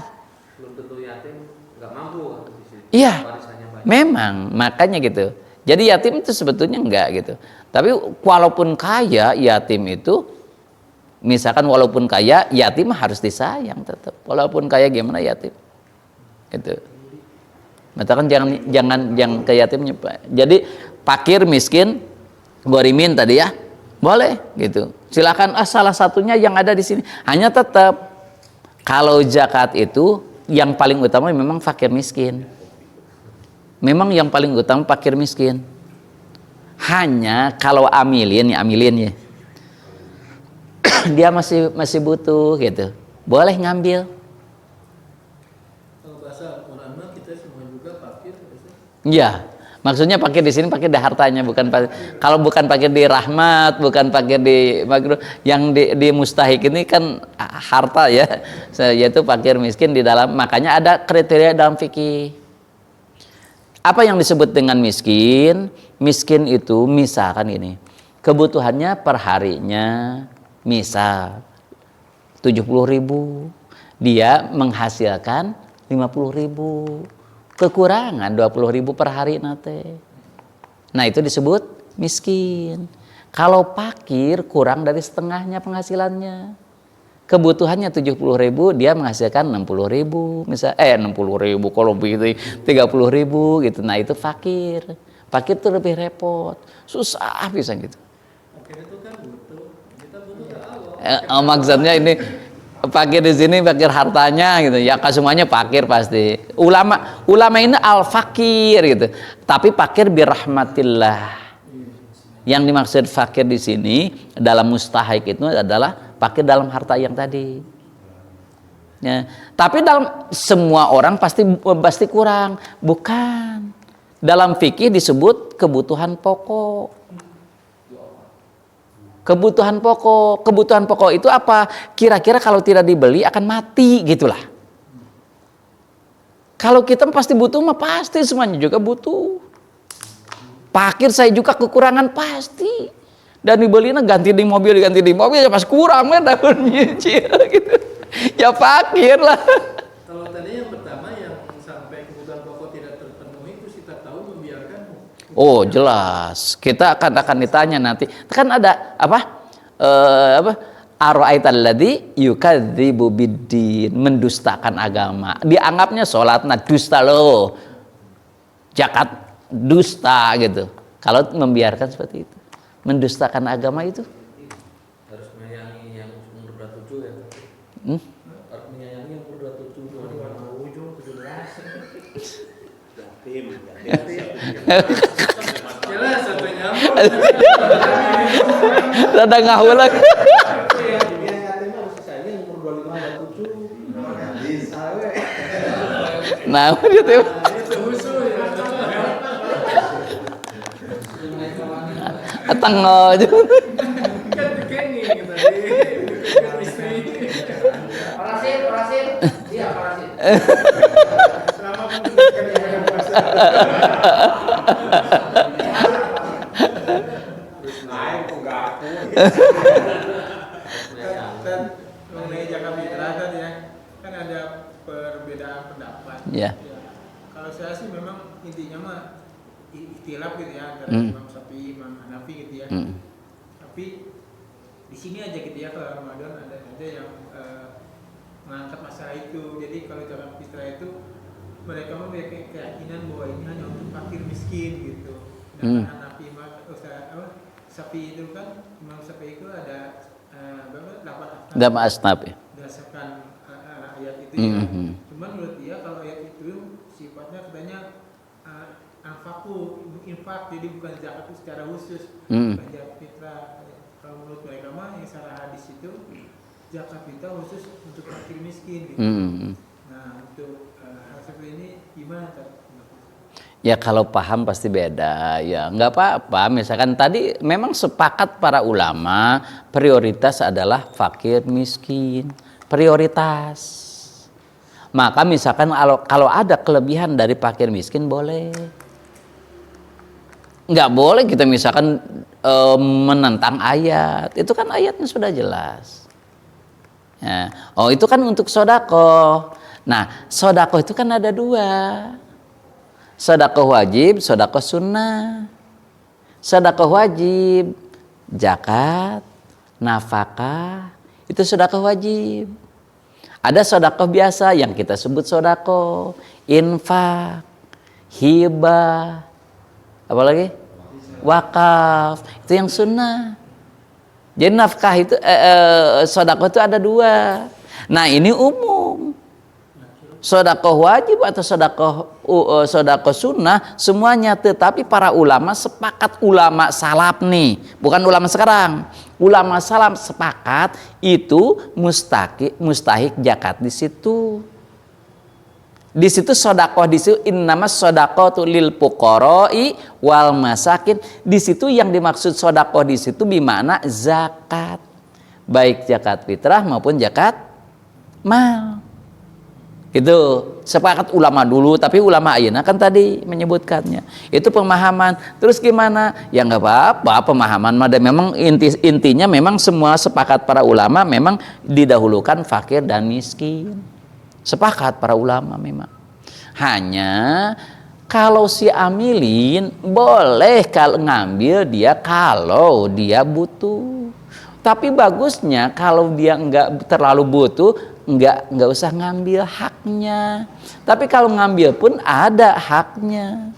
S4: Belum tentu yatim nggak mampu di sini.
S1: Iya,
S4: Warisannya banyak.
S1: memang makanya gitu. Jadi yatim itu sebetulnya enggak gitu. Tapi walaupun kaya, yatim itu, misalkan walaupun kaya, yatim harus disayang tetap. Walaupun kaya gimana yatim, itu. Misalkan jangan ke yatimnya. Jadi fakir, miskin, gharimin tadi ya, boleh gitu. Silakan salah satunya yang ada di sini. Hanya tetap kalau zakat itu yang paling utama memang fakir miskin. Memang yang paling utama fakir miskin. Hanya kalau amilin ya. Dia masih butuh gitu. Boleh ngambil.
S2: Kalau bahasa Quran mah kita semua juga fakir.
S1: Iya. Maksudnya fakir di sini fakir di hartanya, bukan kalau bukan fakir di rahmat, bukan fakir di makruh, yang di mustahik ini kan harta ya, yaitu fakir miskin di dalam. Makanya ada kriteria dalam fikih. Apa yang disebut dengan miskin? Miskin itu misalkan ini, kebutuhannya per harinya misal 70.000, dia menghasilkan 50.000. Kekurangan 20.000 per hari nate. Nah itu disebut miskin. Kalau fakir kurang dari setengahnya penghasilannya. Kebutuhannya 70.000, dia menghasilkan 60.000, misal 60.000 kalau begitu 30.000 gitu. Nah itu fakir. Fakir itu lebih repot, susah bisa gitu.
S2: Fakir itu kan butuh, kita butuh ke Allah.
S1: Maksudnya ini fakir di sini fakir hartanya gitu ya, semuanya fakir pasti. Ulama ini al fakir gitu, tapi fakir birahmatillah. Yang dimaksud fakir di sini dalam mustahik itu adalah fakir dalam harta yang tadi ya. Tapi dalam semua orang pasti kurang, bukan. Dalam fikih disebut kebutuhan pokok. Kebutuhan pokok itu apa? Kira-kira kalau tidak dibeli akan mati gitulah. Kalau kita pasti butuh mah pasti semuanya juga butuh. Fakir saya juga kekurangan pasti. Dan dibelinya ganti di mobil ya pas kurang mah daun nyicil gitu. Ya fakir lah.
S2: Kalau tadi yang pertama yang sampai kebutuhan pokok tidak terpenuhi itu kita tahu membiarkan.
S1: Oh jelas, kita akan ditanya nanti. Kan ada apa? Ara'aital ladzi yukadzibu biddin, mendustakan agama. Dianggapnya sholat dusta loh. zakat dusta gitu. Kalau membiarkan seperti itu, mendustakan agama itu.
S4: Harus menyayangi yang umur 27 ya. Harus menyayangi yang umur 27.
S2: Jelas satu nyambung.
S1: Rada ngawul lagi.
S4: Iya, dia katanya harus disayangi yang umur 25 27.
S1: Nah, gitu.
S2: Itu khusus ya.
S1: Tengah aja.
S2: Kan dikenging tadi. Istri.
S4: Parasit. Iya, parasit.
S2: Selama menunjukkan ibadah puasa. Dan mengenai zakat fitrah tadi ya, kan ada perbedaan pendapat.
S1: Ya.
S2: Kalau saya sih memang intinya mah ikhtilaf gitu ya antara Imam Syafi'i, Imam Hanafi gitu ya. Tapi di sini aja gitu ya kalau Ramadan ada yang mengangkat masalah itu. Jadi kalau zakat fitrah itu mereka memiliki keyakinan bahwa ini hanya untuk fakir miskin gitu. Dan Hanafi, Syafi'i itu kan Imam Syafi'i itu ada berapa 8
S1: Dama asnaf ya.
S2: berdasarkan ayat itu ya. Cuman menurut dia kalau ayat itu sifatnya katanya infak, jadi bukan zakat itu secara khusus, bukan zakat fitrah. Kalau menurut mereka mah yang secara hadis itu zakat fitrah khusus untuk fakir miskin gitu. Nah untuk hal seperti ini gimana?
S1: Ya kalau paham pasti beda ya, nggak apa-apa. Misalkan tadi memang sepakat para ulama prioritas adalah fakir miskin, prioritas. Maka misalkan kalau ada kelebihan dari fakir miskin boleh. Nggak boleh kita misalkan menentang ayat, itu kan ayatnya sudah jelas. Ya. Oh itu kan untuk sodako. Nah sodako itu kan ada dua. Sedekah wajib, sedekah sunnah. Sedekah wajib, zakat, nafkah, itu sedekah wajib. Ada sedekah biasa yang kita sebut sedekah, infak, hibah, apa lagi? Wakaf, itu yang sunnah. Jadi nafkah itu, sedekah itu ada dua. Nah ini umum. Sedekah wajib atau sedekah sunnah semuanya, tetapi para ulama sepakat, ulama salaf nih, bukan ulama sekarang. Ulama salaf sepakat itu mustahik zakat di situ. Di situ sedekah, di situ innamas shadaqatu lil fuqara'i wal masakin. Di situ yang dimaksud sedekah di situ bimana zakat. Baik zakat fitrah maupun zakat mal. Itu sepakat ulama dulu, tapi ulama ayeuna kan tadi menyebutkannya. Itu pemahaman. Terus gimana? Ya nggak apa-apa pemahaman. Memang intinya memang semua sepakat para ulama memang didahulukan fakir dan miskin. Sepakat para ulama memang. Hanya kalau si amilin boleh kalau ngambil dia kalau dia butuh. Tapi bagusnya kalau dia nggak terlalu butuh, nggak usah ngambil haknya. Tapi kalau ngambil pun ada haknya,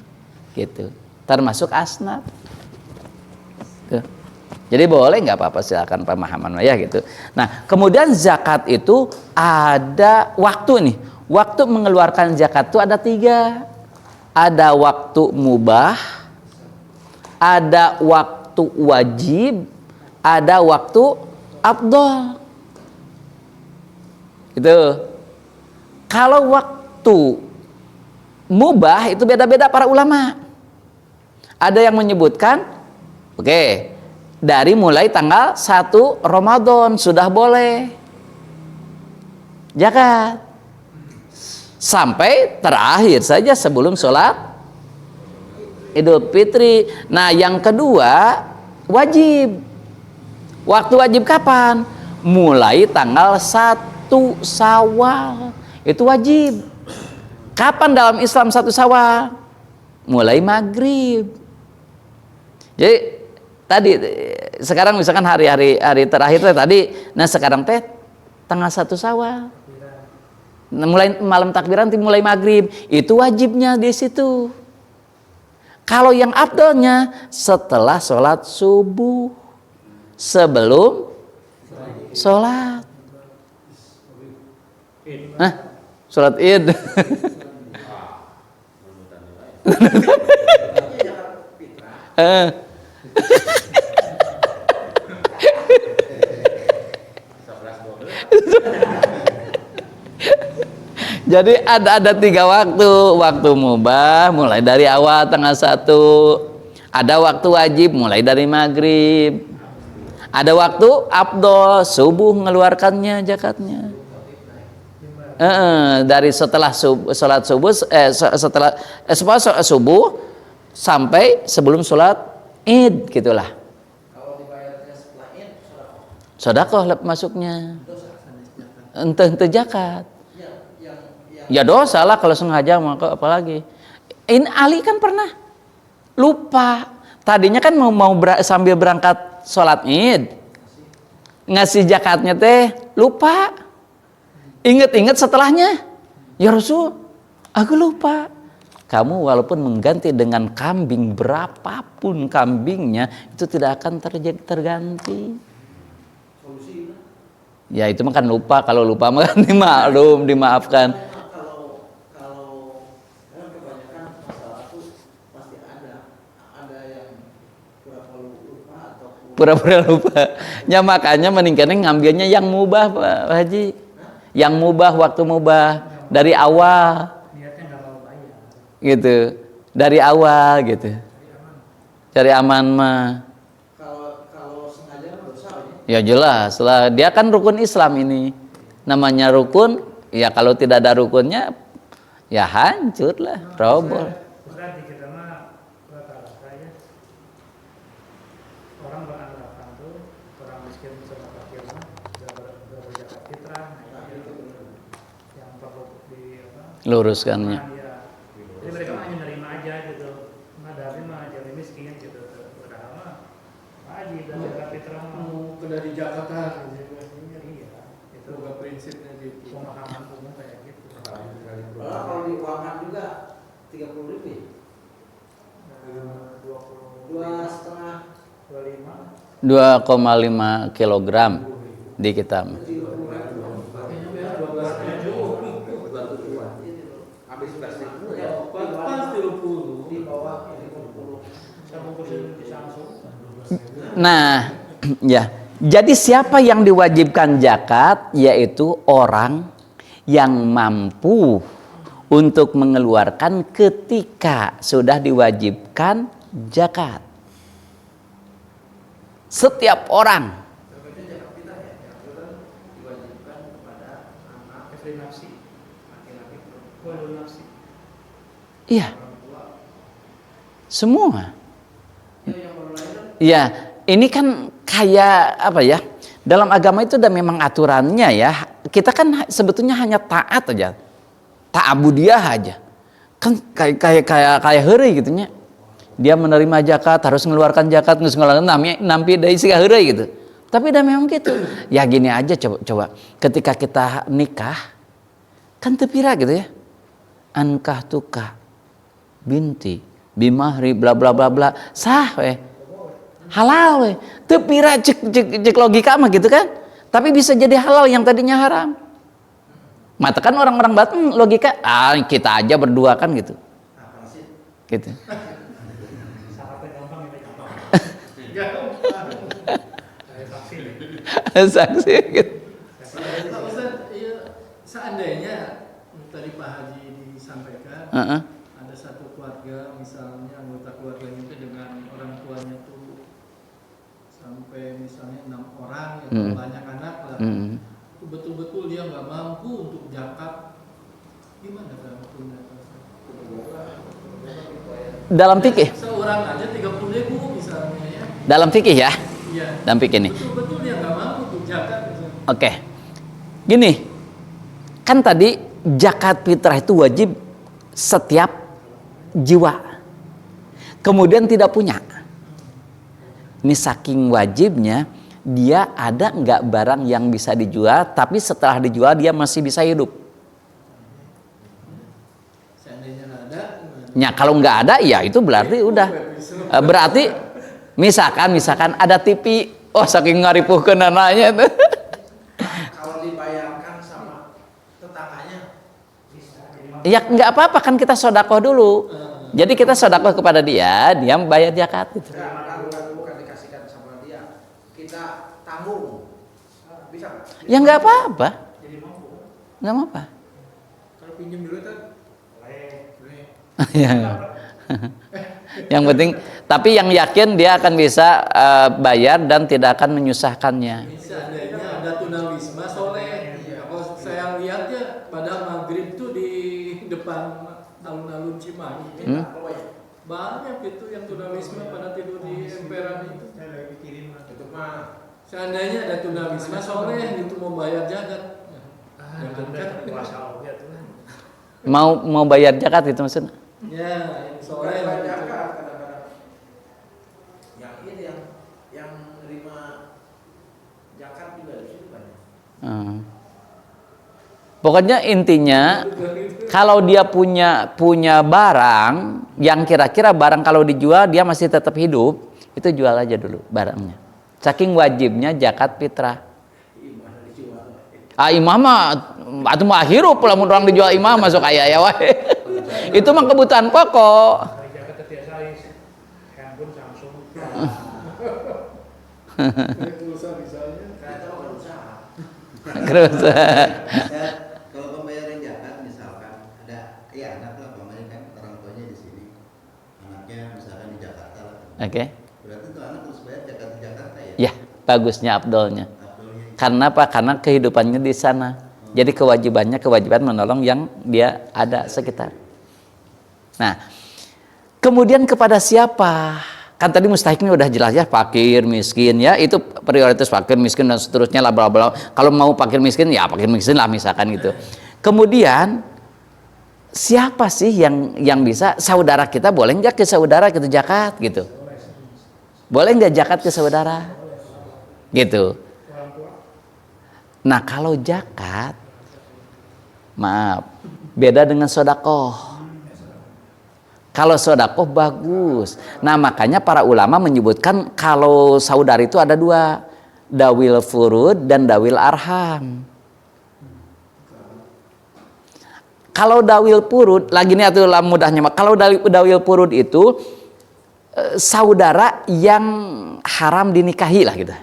S1: gitu. Termasuk asnaf. Tuh. Jadi boleh nggak apa-apa, silakan pemahaman ya gitu. Nah kemudian zakat itu ada waktu nih. Waktu mengeluarkan zakat itu ada 3. Ada waktu mubah, ada waktu wajib, ada waktu afdol. Itu kalau waktu mubah itu beda-beda para ulama. Ada yang menyebutkan dari mulai tanggal 1 Ramadan sudah boleh zakat sampai terakhir saja sebelum sholat Idul Fitri. Nah yang kedua wajib. Waktu wajib kapan? Mulai tanggal 1 Syawal itu wajib. Kapan dalam Islam 1 Syawal? Mulai maghrib. Jadi tadi sekarang misalkan hari terakhir tadi, nah sekarang teh tanggal 1 Syawal. Mulai malam takbiran mulai maghrib, itu wajibnya di situ. Kalau yang afdalnya setelah sholat subuh, sebelum sholat. Hah? Sholat id. Jadi ada 3 waktu mubah mulai dari awal tanggal 1, ada waktu wajib mulai dari maghrib, ada waktu afdol subuh mengeluarkannya zakatnya. Dari setelah sholat subuh setelah subuh sampai sebelum sholat id gitulah.
S3: Kalau dibayarnya setelah Id,
S1: Sedekah masuknya. Ente zakat.
S3: yang
S1: Ya dosa lah kalau sengaja, maka apalagi. Ini Ali kan pernah lupa. Tadinya kan mau sambil berangkat sholat id ngasih zakatnya teh lupa. Ingat-ingat setelahnya, ya Rasul, aku lupa. Kamu walaupun mengganti dengan kambing berapapun kambingnya itu tidak akan terganti. Ya itu mah kan lupa. Kalau lupa mah dimaklum, dimaafkan.
S3: kalau kan kebanyakan masalah itu pasti ada yang pura-pura lupa atau
S1: Pura-pura lupa. Ya makanya meningkatnya ngambilnya yang mubah Pak Haji. Yang mubah, waktu mubah dari awal.
S2: Niatnya nggak mau bayar.
S1: Gitu. Dari awal gitu. Cari aman mah.
S3: kalau sengaja kan dosa
S1: Ya
S3: ya.
S1: jelas lah, dia kan rukun Islam ini. Namanya rukun, ya kalau tidak ada rukunnya ya hancur lah, roboh.
S2: Bukan di kita mah rata-rata ya. Orang beranggapan tuh orang miskin sama fakir mah gak berzakat fitrah, yang perlu di
S1: Luruskannya.
S2: ya. Jadi mereka mah hanya nerima aja gitu. Madami mah jadi miskin gitu. Padahal mah wajib dan zakat fitrah mah.
S5: Dari Jakarta
S2: Iya, itu
S5: juga prinsipnya gitu.
S2: pemahaman umum kayak gitu.
S3: Kalau diuangkan juga 30.000 ya. 2,5
S1: 2,5 kilogram di kita.
S4: Habis plastik
S3: di bawah 50.
S1: Nah, ya. Jadi siapa yang diwajibkan zakat? Yaitu orang yang mampu untuk mengeluarkan ketika sudah diwajibkan zakat. Setiap orang. Iya. Semua. Ya, ini kan kayak apa ya? Dalam agama itu udah memang aturannya ya. Kita kan sebetulnya hanya taat aja. Ta'abudiyah aja. Kan kayak heureuy gitu nya. Dia menerima zakat, harus mengeluarkan zakat, geus ngeluarkeun nampi deui siga heureuy gitu. Tapi udah memang gitu. Ya gini aja coba. Ketika kita nikah kan teu pira gitu ya. Ankah tuka binti bimahri bla bla bla bla. Sah weh. Halal weh. Teu pira cek logika mah gitu kan. Tapi bisa jadi halal yang tadinya haram. Mata kan orang-orang Batak logika, kita aja berdua kan gitu. Gitu. Saksi gitu.
S5: Seandainya tadi Pak Haji disampaikan, ada satu keluarga misalnya anggota keluarganya itu dengan orang tuanya tuh sampai misalnya 6 orang yang banyak anak lah, itu betul-betul dia nggak mampu untuk zakat, gimana cara hukumnya?
S1: Dalam fikih.
S5: Seorang aja 30.000 misalnya ya.
S1: Dalam fikih ya.
S5: Iya.
S1: Dalam fikih nih.
S5: Betul-betul dia nggak mampu untuk zakat.
S1: Oke. Gini. Kan tadi zakat fitrah itu wajib setiap jiwa. Kemudian tidak punya. Ini saking wajibnya, dia ada nggak barang yang bisa dijual, tapi setelah dijual dia masih bisa hidup.
S5: Seandainya nggak ada,
S1: Ya kalau nggak ada ya itu berarti udah. Berarti misalkan ada TV, oh saking ngaripuhkeun anaknya tuh.
S2: Kalau dibayarkan sama tetangganya bisa.
S1: Ya nggak apa-apa kan kita sodakoh dulu. Jadi kita sodakoh kepada dia bayar zakat gitu.
S2: Bukan dikasihkan sama dia. Kita tanggung. Bisa nggak?
S1: Ya nggak apa-apa.
S2: Jadi mampu.
S1: Nggak apa-apa.
S2: Kalau pinjam dulu kan boleh.
S1: Ya. Yang penting, tapi yang yakin dia akan bisa bayar dan tidak akan menyusahkannya.
S5: seandainya ada tunawisma soleh. Kalau saya lihat ya pada maghrib tuh di depan alun-alun Cimahi banyak itu yang tunawisma pada tidur di emperan itu.
S2: Saya lagi kirim itu mah.
S5: Seandainya ada tunawisma soleh itu membayar zakat.
S1: Mau bayar zakat itu maksudnya?
S5: Ya, yang soleh.
S2: Kadang-kadang yang ini yang nerima zakat juga di situ banyak.
S1: Pokoknya intinya kalau dia punya barang yang kira-kira barang kalau dijual dia masih tetap hidup, itu jual aja dulu barangnya. Saking wajibnya zakat fitrah. Imam mah atuh mah hirup lamun orang dijual imam masuk aya ya wae. Itu mah kebutuhan pokok.
S3: Kalau pembayaran zakat misalkan ada anak lah pamannya kan orang tuanya di sini, anaknya misalkan di Jakarta lah.
S1: Oke.
S3: Berarti tuh anak harus bayar zakat di Jakarta ya?
S1: Ya, bagusnya abdolnya.
S3: Abdulnya.
S1: Karena apa? Karena kehidupannya di sana. Jadi kewajiban menolong yang dia ada sekitar. Nah, kemudian kepada siapa? Kan tadi mustahiknya udah jelas ya, fakir, miskin ya, itu prioritas fakir, miskin dan seterusnya lah bla bla. Kalau mau fakir miskin ya fakir miskin lah misalkan gitu. Kemudian siapa sih yang bisa? Saudara kita boleh nggak ke saudara gitu zakat gitu? Boleh nggak zakat ke saudara? Gitu. Nah kalau zakat, maaf, beda dengan sodakoh. Kalau sodakoh bagus. Nah makanya para ulama menyebutkan kalau saudara itu ada dua, dawil furud dan dawil arham. Kalau dawil furud, lagi ini atuh mudahnya. Kalau dawil furud itu saudara yang haram dinikahi lah gitu.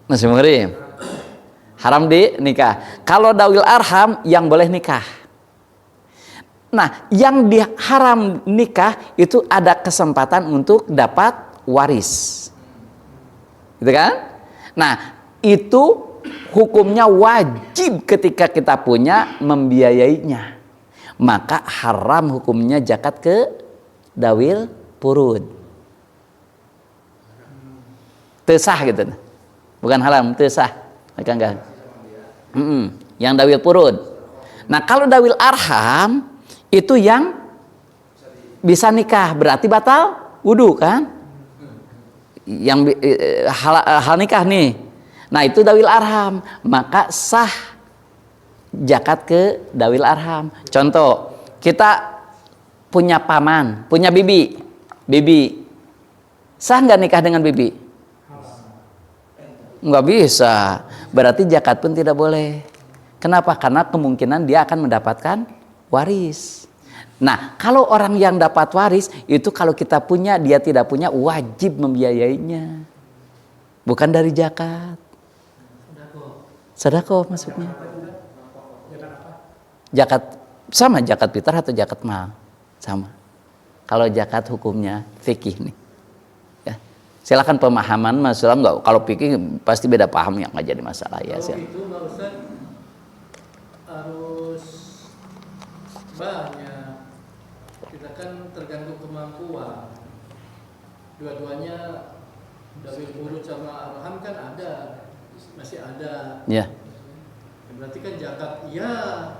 S1: Masih muhrim. Haram di nikah. Kalau dawil arham yang boleh nikah. Nah, yang diharam nikah itu ada kesempatan untuk dapat waris. Gitu kan? Nah, itu hukumnya wajib ketika kita punya membiayainya. Maka haram hukumnya zakat ke dawil furud. Tesah gitu. Bukan haram, tesah. Enggak. Yang dawil furud. Nah kalau dawil arham itu yang bisa nikah, berarti batal wudu kan? Yang hal nikah nih. Nah itu dawil arham, maka sah zakat ke dawil arham. Contoh, kita punya paman, punya bibi, sah nggak nikah dengan bibi? Nggak bisa. Berarti zakat pun tidak boleh. Kenapa? Karena kemungkinan dia akan mendapatkan waris. Nah, kalau orang yang dapat waris itu kalau kita punya, dia tidak punya, wajib membiayainya. Bukan dari zakat. Sedekah maksudnya. Zakat sama zakat fitrah atau zakat mal? Sama. Kalau zakat hukumnya fikih nih. Silakan pemahaman masalah enggak, kalau pikir pasti beda paham yang nggak jadi masalah ya.
S5: Kalau itu nggak usah harus banyak, kita kan tergantung kemampuan. Dua-duanya dawil furud sama arham kan ada, masih ada.
S1: Ya.
S5: Berarti kan zakat iya,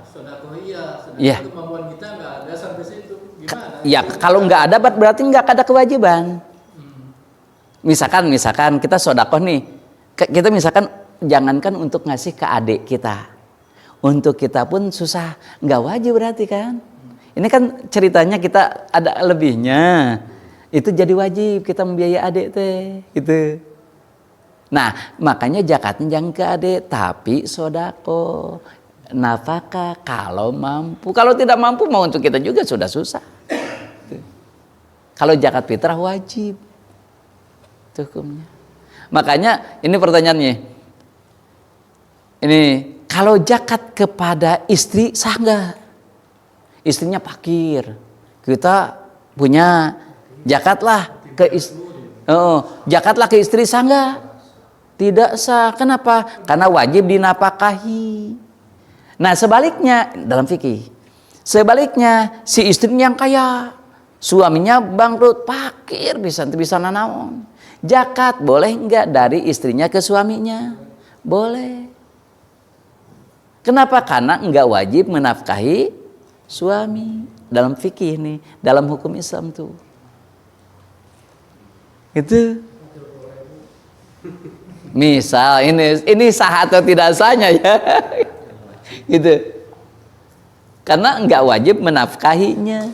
S5: sedekah iya, sedangkan
S1: Ya.
S5: kemampuan kita nggak ada sampai situ. Gimana?
S1: Ya kalau nggak ada berarti nggak ada kewajiban. Misalkan kita sodakoh nih, kita misalkan jangankan untuk ngasih ke adik kita, untuk kita pun susah, nggak wajib berarti kan. Ini kan ceritanya kita ada lebihnya, itu jadi wajib kita membiayai adik teh, gitu. Nah makanya zakatnya jangan ke adik, tapi sodako, nafkah kalau mampu. Kalau tidak mampu mau untuk kita juga sudah susah. Kalau zakat fitrah wajib, itu hukumnya. Makanya ini pertanyaannya, ini kalau zakat kepada istri sah nggak? Istrinya fakir, kita punya zakatlah ke zakatlah ke istri sah nggak? Tidak sah. Kenapa? Karena wajib dinafkahi. Nah sebaliknya dalam fikih, sebaliknya si istrinya yang kaya, suaminya bangkrut, fakir, bisa nanaon. Zakat boleh enggak dari istrinya ke suaminya? Boleh. Kenapa? Karena enggak wajib menafkahi suami. Dalam fikih nih, dalam hukum Islam tuh. Itu. Misal ini sah atau tidak sahnya ya. Gitu. Karena enggak wajib menafkahinya.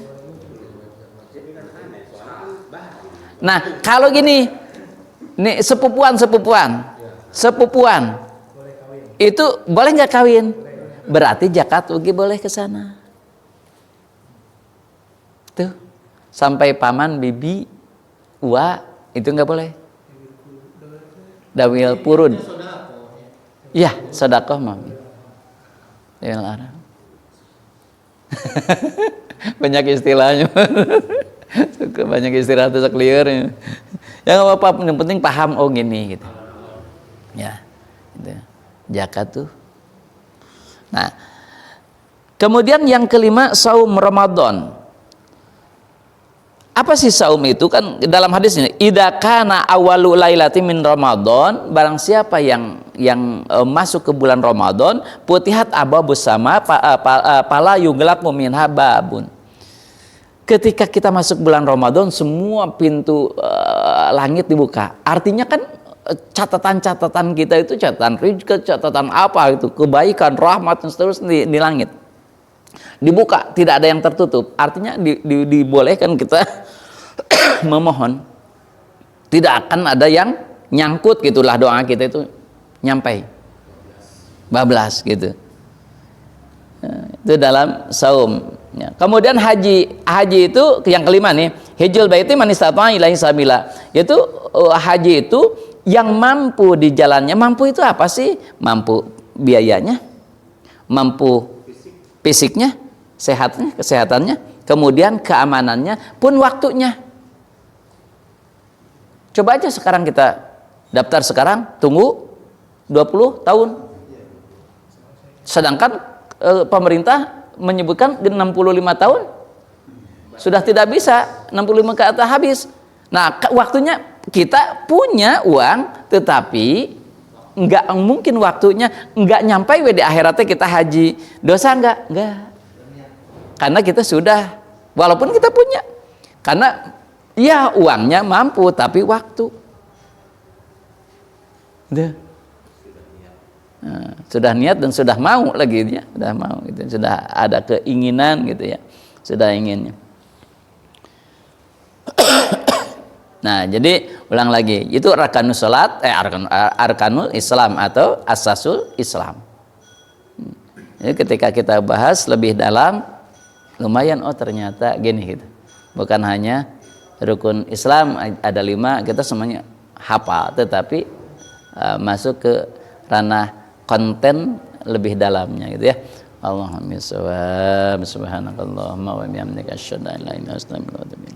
S1: Nah, kalau gini, nih sepupuan itu boleh nggak kawin? Berarti zakat ugi boleh ke sana. Tuh, sampai paman, bibi, uwa itu nggak boleh. Dawil purun. Iya, sedekah mami. Banyak istilahnya. Banyak istirahat itu clear. Ya nggak apa-apa, yang penting paham gini gitu. Ya, gitu. Zakat tuh. Nah, kemudian yang kelima saum Ramadan. Apa sih saum itu? Kan dalam hadis ini, idza kana awwalu lailati min Ramadan, barang siapa yang masuk ke bulan Ramadan, putihat abwabus sama pala yughlaqu minha babun. Ketika kita masuk bulan Ramadan, semua pintu langit dibuka. Artinya kan catatan-catatan kita itu catatan rizki, catatan apa itu, kebaikan, rahmat dan seterusnya di langit dibuka, tidak ada yang tertutup. Artinya dibolehkan kita memohon, tidak akan ada yang nyangkut, gitulah doa kita itu nyampai bablas gitu. Itu dalam saum. Ya. Kemudian haji itu yang kelima nih, hijjul baiti man istata'a ilaihi sabila. Itu haji itu yang mampu di jalannya. Mampu itu apa sih? Mampu biayanya, mampu fisiknya, kesehatannya, kemudian keamanannya, pun waktunya. Coba aja sekarang kita daftar sekarang, tunggu 20 tahun. Sedangkan pemerintah menyebutkan 65 tahun sudah tidak bisa, 65 ke atas habis. Nah, waktunya kita punya uang, tetapi nggak mungkin waktunya, nggak nyampe di akhiratnya kita haji. Dosa nggak? Karena kita sudah, walaupun kita punya, karena ya uangnya mampu, tapi waktu sudah niat dan sudah mau lagi ya, sudah mau gitu, sudah ada keinginan gitu ya, sudah inginnya. Nah, jadi ulang lagi, itu arkanul salat, arkanul Islam atau asasul Islam. Jadi ketika kita bahas lebih dalam, lumayan ternyata gini gitu. Bukan hanya rukun Islam ada 5, kita semuanya hafal, tetapi masuk ke ranah konten lebih dalamnya gitu ya. Allahumma subhanakallahumma wa bihamdika asyhadu an la ilaha illa anta astaghfiruka wa atubu ilaik.